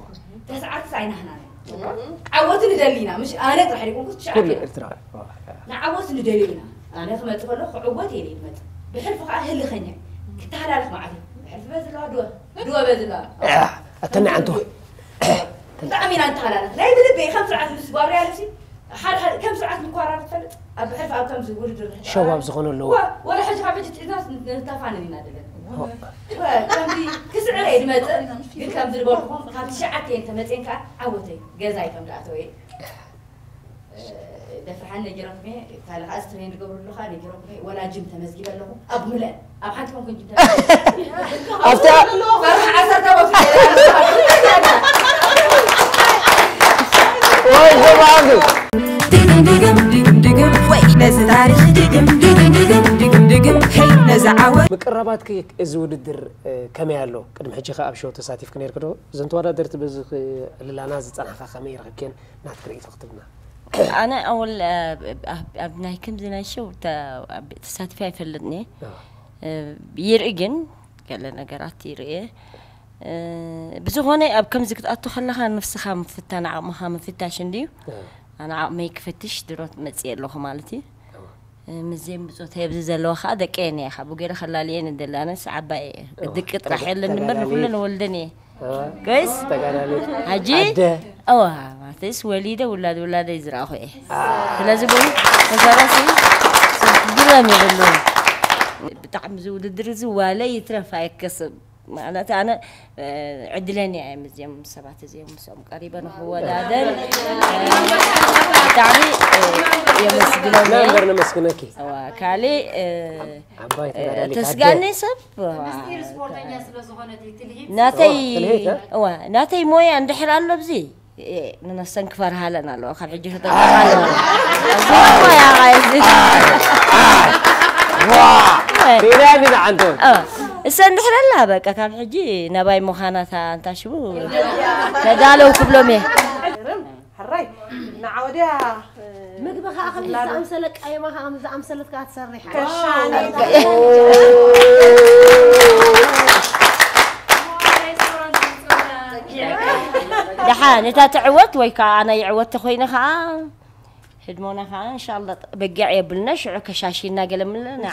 تساعات ساينا هنا عودني دلينا مش أنا تروح يكون كنت شعبي كل إرتراع عودني دلينا أنا خمت فلو عودي لي مت بحرف أهل خنيا كنت هلالك معي بحرف بزلا دوا بزلا أتنى عنده تعمين أنت هلالك لا يبدأ بي 5 ساعات الأسبوع ريالسي حد كم ساعة مقارنة فلت أبحث أو كم زود شباب زخون اللو ولا حاجة حبيت الناس نتفاني لنا دلنا كم دي كسر عيد ما كم زود بقول كم شعتين تمتين كا عوتي جزاي كم دعوتي دفعنا جربني فلا أسترين قبل له خالي جربني ولا جبت مسجد له أبملا أبحثكم كنت جبت أفتح فرح عسر وين جماعة دقم دقم دقم وين ناس تاريخ دقم دقم دقم دقم دقم هي نزعوة مقربات كيك إزود الدر كم يالله كده محجي خا أبشو تساتيف كنير كده زنت ورا درت بز اللي نازت أنا خمير كين ناتكري تختبنا أنا أول أبناء كم زنا شو تساتفي فلتني يرقن قال لنا قرأت يرقيه بس هون أبكم زكت أتخلها نفسها مفتنا عمها مفتاشن ديو أنا ما يكفتش دروت متسير له مالتي مزين بزوت هي بزز له خا دقين يا خبو غير خلالين ندل أنا سعبا دقت راح يلا نمر كلنا ولدني كويس حجي ما تيس وليده ولاد يزرعوا ايه لازم مزارسي سبدلهم يقولون بتعم زود الدرز ولا يترفع يكسب معناته أنا عدلني يعني مزيم سبعة زيهم مسوم قريبا هو دادن تعري يا مسجلوني لا برنا مسكناكي وكالي تسقاني سب ناتي موي عند حرال لبزي نستنكفر هالنا لو خل حجي هذا ما يا عايزين تيراني عندهم السنة حلا بقى كان حجي نباي مخانة أنت شو تدالو كبلومي حراي نعوديها مقبخ أخلي أمسلك أي ما أمسلك كاتسرح كشاني دحان إذا تعودت ويكا أنا يعودت خوينا خا خدمونا خا إن شاء الله بقع يبلنا شعو كشاشينا قلم لنا أنا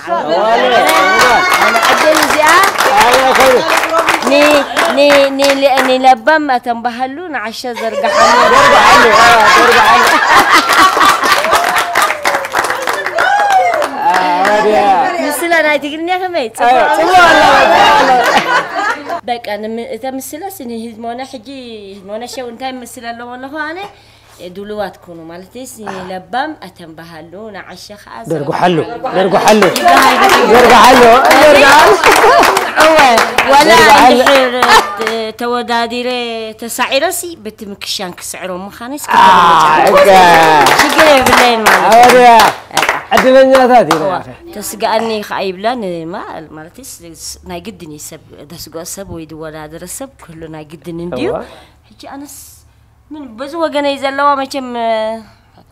عدل زيا ني لبام أتنبهلون عشا زرقا مثلا أنا تقولني يا خميت بك أنا إذا مثلا سني هدمونا حجي هدمونا شو أنت مثلا لو والله أنا دلوات كونوا مالتي سني لبام أتنبهلون عشا خاص درجو حلو درجو حلو ولا عندي توداديري تسعيرسي بتمكشان كسعرهم مخانس شكرا بالليل مالتي عدلنا ذاتي تسقاني خايبلان ما مالتي نايقدني سب دسقو سب ويدولا درسب كله نايقدني نديو حجي أنا من بزوجة جنايز اللوا ما كم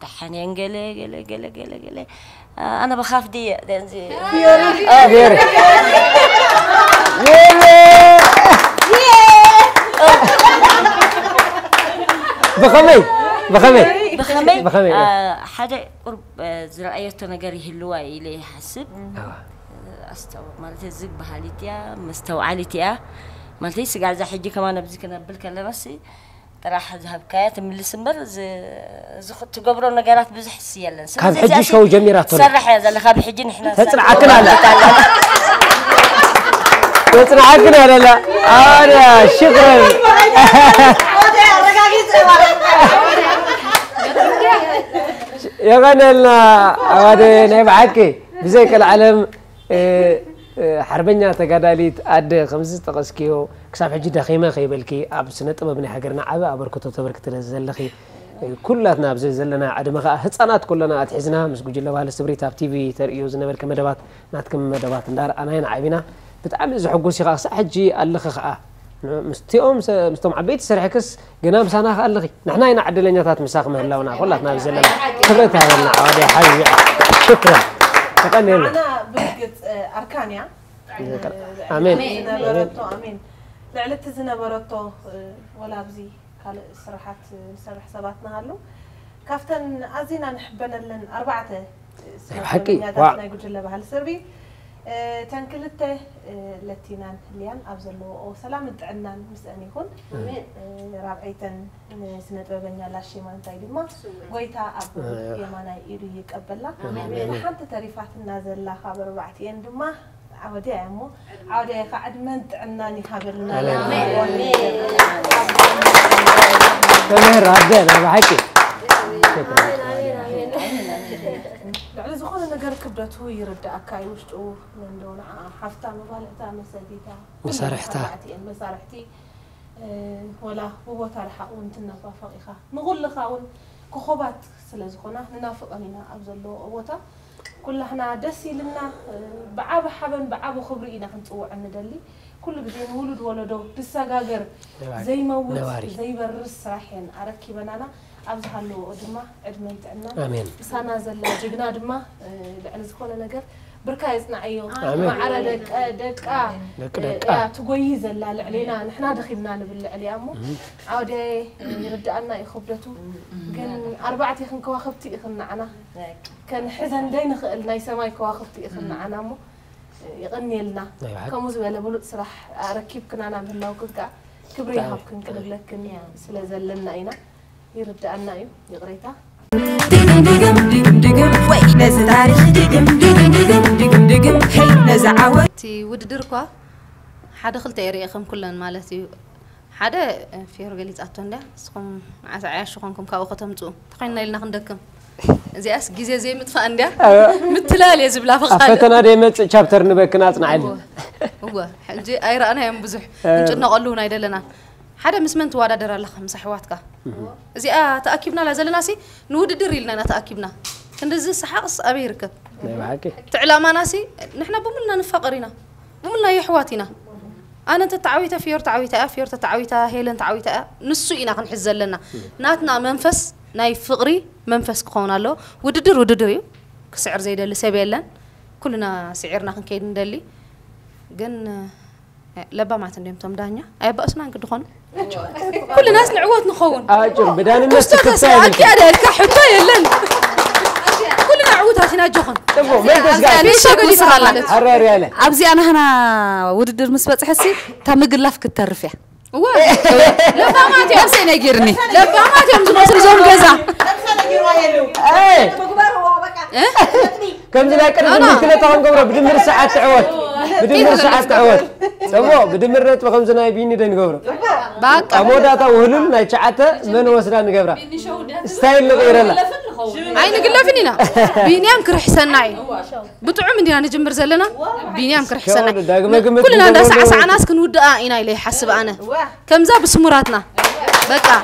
تحنين قلة أنا بخاف دي دنزي فيوري بخمي حدا قرب زراعيته نجاري هلواي اللي يحسب استوى مالتي الزق بحالتيا مستوعالتيا مالتي سقع زي حجي كمان بزكنا بالكلام راسي ترى حذهب كايات من السمبر زخت تقبروا نجارات بزحسية لنا كان حجي شو جميرات سرح يا زلمة خاب حجي نحنا تسرعكنا لا تسرعكنا لا أنا شكرا يا غنلنا هذا نبعكي بزيك العالم حربنا تقداليت أد 5 تقسكيو كسب حجي دخيمة خيبلكي أب سنة طبعا حجرنا عبا أبركتو تبركت الزلخي كلنا بزي زلنا عدم هتصانات كلنا أتحزنا مسجوج الله على السبريت أب تي في تريوز نبرك مدبات ناتكم مدبات ندار أنا هنا عيبنا بتعمل زحقو سيخاص حجي اللخ مستيوم مستوم عبيت سرحكس جنام سنة خالقي نحنا هنا عدلنا ثلاث مساق مهلاونا كلنا بزلنا خبرت هذا النعوادي حبيبي شكرا تقني أنا بلقت أركانيا آمين آمين لعلت زنبرتو ولا بزي قال صراحة سرح سباتنا هلو كافتن أزينا نحبنا لن 4 حكي واو يقول جل بهالسربي تنكلته لتينان ليان أبزلو أو سلام الدعنان مسأني يكون رابعيتن سنة ببنيا لاشي ما نتايدي ما ويتا أبو يمانا يريك أبلا حتى تعريفات النازل لا خبر بعتين دما عودي عمو عودي قاعد من دعناني خبرنا تمام عبدنا بحكي على زخون نجار كبرته يرد أكاي وشتو من دون حفتا مبالغتا مسديتا مسارحتي ولا هو تلحقون تنافق فقيخة نقول لخاون كخبات سلزخونا ننافق علينا أبزلو أوتا كل إحنا دسي لنا بعاب حبن بعاب خبرينا كنتوا عن ندلي كل بدين ولد ولدو تساقاقر زي موت زي برس راحين أركي بنانا أبزحلو دما عدمنت عنا آمين سانا زل جبنا دما لأن زكونا نقر بركايز نعيو معنا دقا تقوي زل علينا نحنا دخلنا نبل عليامو عودي يردعنا يخبرتو كان 4 يخن كواخبتي يخن عنا كان حزن دين خلنا يسماي كواخبتي يخن عنا مو يغني لنا كموز ولا بلوت صراح أركب كنا نعمل لو كنت كبري هابكن كنا لكن سلازلنا أينا يرد عنا يغريتها دقم دقم دقم دقم وين تاريخ دقم دقم دقم دقم دقم هي نزعوة تي وددركوا حدا خلت يريخم كلن مالتي حدا في رجليت أتوندا سكم عايش خونكم كاو ختمتو تخيلنا لنا خندكم زي أس جزء زي متفقن ده متلال يا زبلا فخال أفتنا ديمت شابتر نبكنات نعلم هو حجي أيرا أنا يوم بزح نجنا قالونا يدلنا حدا مسمنت وادا درا الله خمس حواتك زي تأكيبنا لازلنا سي نود دريلنا تأكيبنا كندز سحقص أبي يركب تعلم ناسي نحنا بملنا نفقرنا بملنا يحواتنا أنا تتعويته فيور تعويته فيور تعويته هيلن تعويته نسو إنا خنحزل لنا ناتنا منفس ناي فقري منفس كونا له وددري كسعر زي ده اللي سبيلن كلنا سعرنا خنكيد ندلي جن لبا ما تندم تمدانيا أي بأسنا نقد خون كل الناس نعوت نخون أجل بدان الناس تتساعد أكيد الكحطة يلن كلنا عودها هنا جخن تبغى ما تسقى في شغل يسرالك الريالة أبزي أنا هنا وددر مسبت حسي تمقل لفك الترفيه لبا ما تيم سينجرني لبا ما تيم مصر زوم جزا كم زي كده كله طبعا قبره بدمر ساعات تعود بدمر ساعات تعود سبوا بدمر رت بخمسة يبيني دين قبره أموداتا وهلول نايشعته من وصلنا نقبره ستايل غير لا عين قلنا فينا بينيام كرح سناي بتوع من دينا نجمر زلنا بينيام كرح سناي كلنا دا ساعة ناس كنود إنا إليه حسب أنا كم زاب سمراتنا بقى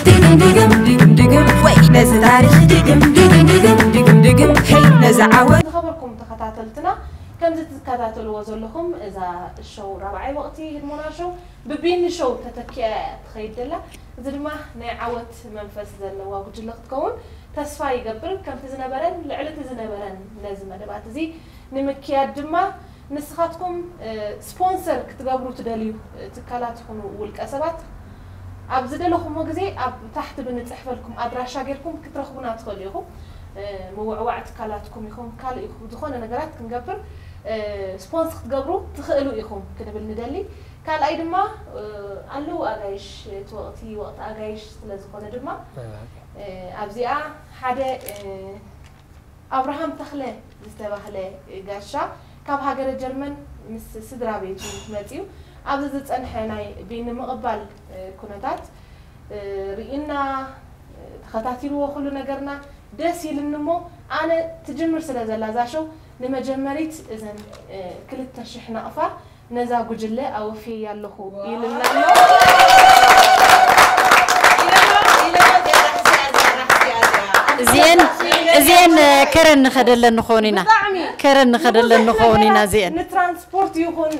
دقم دقم دقم دقم وين تاريخ دقم دقم دقم دقم دقم هي نزعوة خبركم تخطاتلتنا كم زت تكاتلوا وزلهم إذا الشو ربعي وقتي هرمونا شو ببين شو تتكئ تخيل له زلمة نعوت منفس زلنا وجلق تكون تصفى يقبل كم تزنبرن لعلة تزنبرن لازم دبعت زي نمكيات دما نسخاتكم سبونسر كتقابلوا تدليو تكالاتكم والكسبات أبزد لكم مجزي أب تحت بنتحف لكم أدراش غيركم كترخبونا تخليهم موعوعة كالاتكم يخون كال يخون دخون أنا قرأت كنقبر سبونسر تقبروا تخلوا يخون كده بالندلي كال أي دما قالوا أجايش وقت أجايش لازقنا دما أبزيا حدا أبراهام تخلى استباهله قرشة كاب هاجر الجرمن مس سدرا بيجي ماتيو أبزت أن حنا بين مقبل كونتات رئينا خطاتيرو وخلو نجرنا داسي للنمو أنا تجمر سلازة لازاشو لما جمريت إذن كل الترشيحنا أفا نزاق جلة أو في يالله يلنا زين كرن خدل نخونينا كرن خدل نخونينا زين نترانسبورت يكون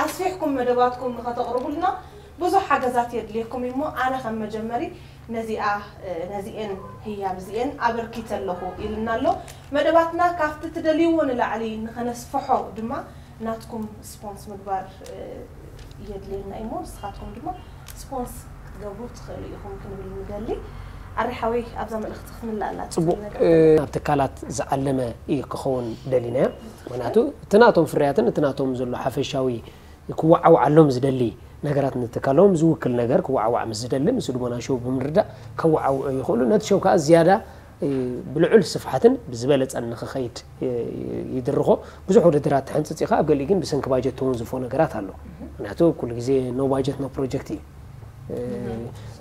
أسفيحكم مدباتكم نخطقربوا لنا بزو حاجزات يدليكم يمو أنا خم مجمري نزيئن هي بزين أبركيت له إلنا له مدباتنا كافت تدليون لعلي نخنسفحو دما ناتكم سبونس مدبار يدلينا يمو سخاتكم دما سبونس قبول تخليهم كنا بالمدلي عرحوي أبزم الاختخ من لا صبو أبتكالات زعلمة يكخون دلينا معناته تناتهم فرياتن تناتهم زلوا حفشاوي كوعوا علوم زدلي نجارات نتكلم زوج كل نجار كوعوا عم زدلي مسلمنا شو بمردا كوعوا يقولوا نتشوف كأزيادة بالعل صفحة بزبالة أن خيط يدرخو بزحوا درات حنت تيخا قال لي جن بسنك باجت تونزفون نجارات هلو معناته كل جزء نو باجت نو بروجكتي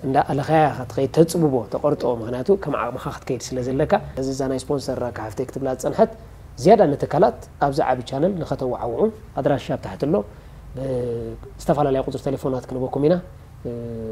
لا على خير خيط تصببو تقرطو معناته كم مخاخت كيد سلازلكا هذا زانا سبونسر كافتك تبلات صنحت زيادة نتكلات أبزع عبي channel نختو عوعون أدرى الشاب تحت له استفعل على قدر تليفونات كنبوكم هنا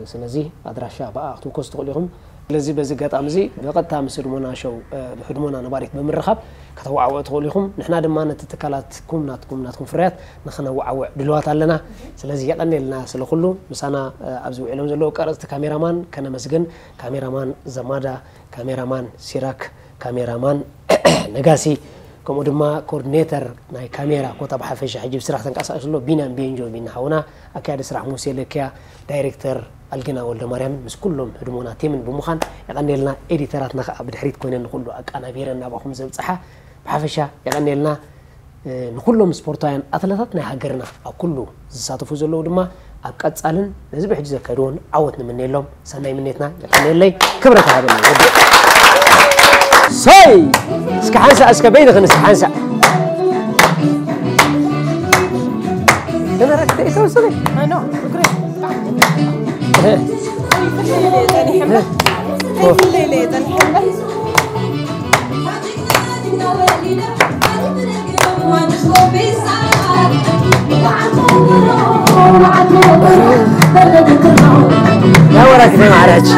سلازي أدرى الشاب أختو كوست لهم لازي بزقات أمزي لقد تام سرمونا شو بحدمونا نبارك بمرخب كتو عوعت لهم نحنا دما نتكلات كمناتكم فريات نخنا وعوع دلوات لنا سلازي يقلني لنا سلو كله مسانا أبزو علم زلو كارت كاميرامان كان مسجن كاميرامان زمادا كاميرامان سيراك كاميرامان نجاسي كمودما كوردينيتر ناي كاميرا كوتا بحفش حجيب سرح تنقص له بينا بينجو بينا هنا اكاد سرح موسى لكيا دايركتور الجنا ولد مريم مس كلهم هدمونا تيمن بمخان يغني لنا اديترات نخ بدحريت كوينا نقول انا بيرنا باخم زبصحه بحفشه يغني لنا نكلهم سبورتاين اثلثاتنا هاجرنا او كله زساتفو زلو دما اقصالن لزي بحج زكدون عوتن من يلهم سناي منيتنا يغني لي كبرت هذا صاي اسكحانسا اسكبيد غن اسكحانسا انا ركت ايه توصلي انا اقري تاني حمد الليله تاني حمد لا وراك ما عرفتش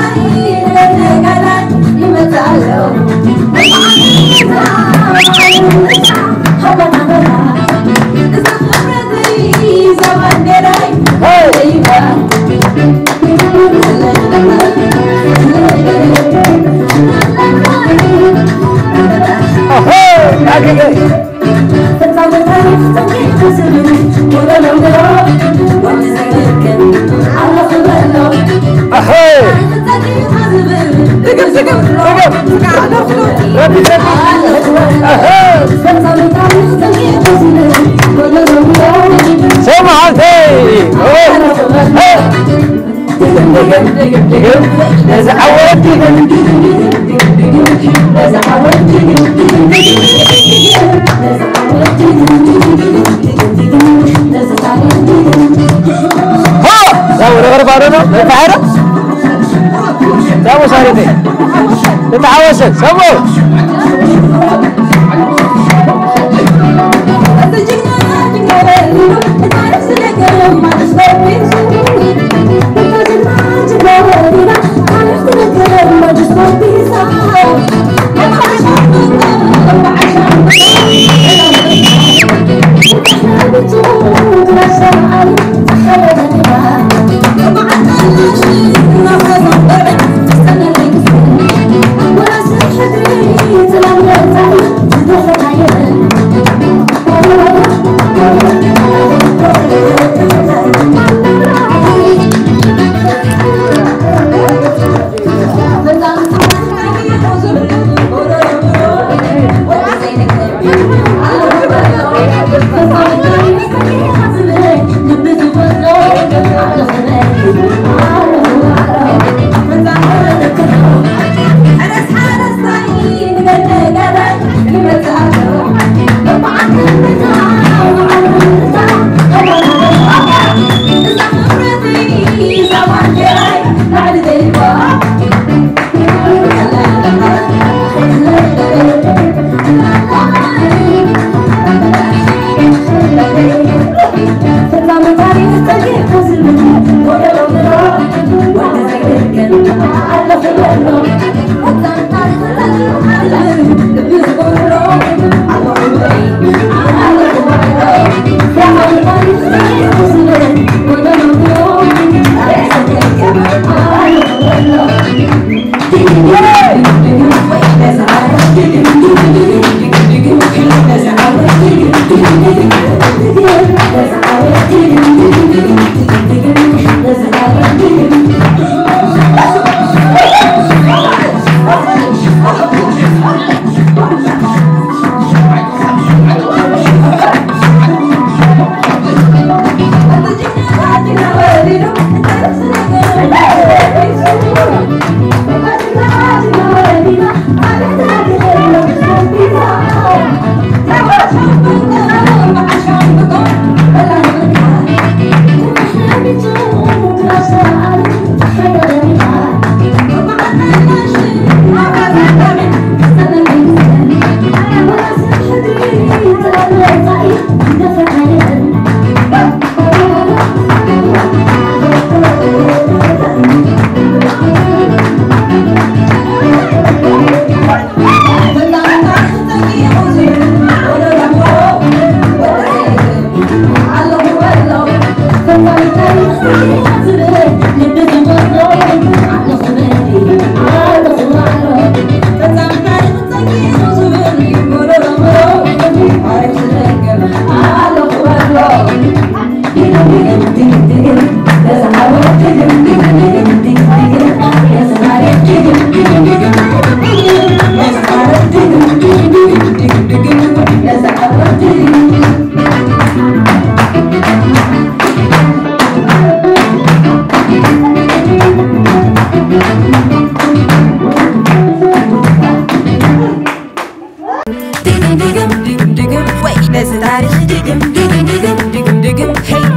I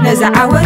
نزعاوة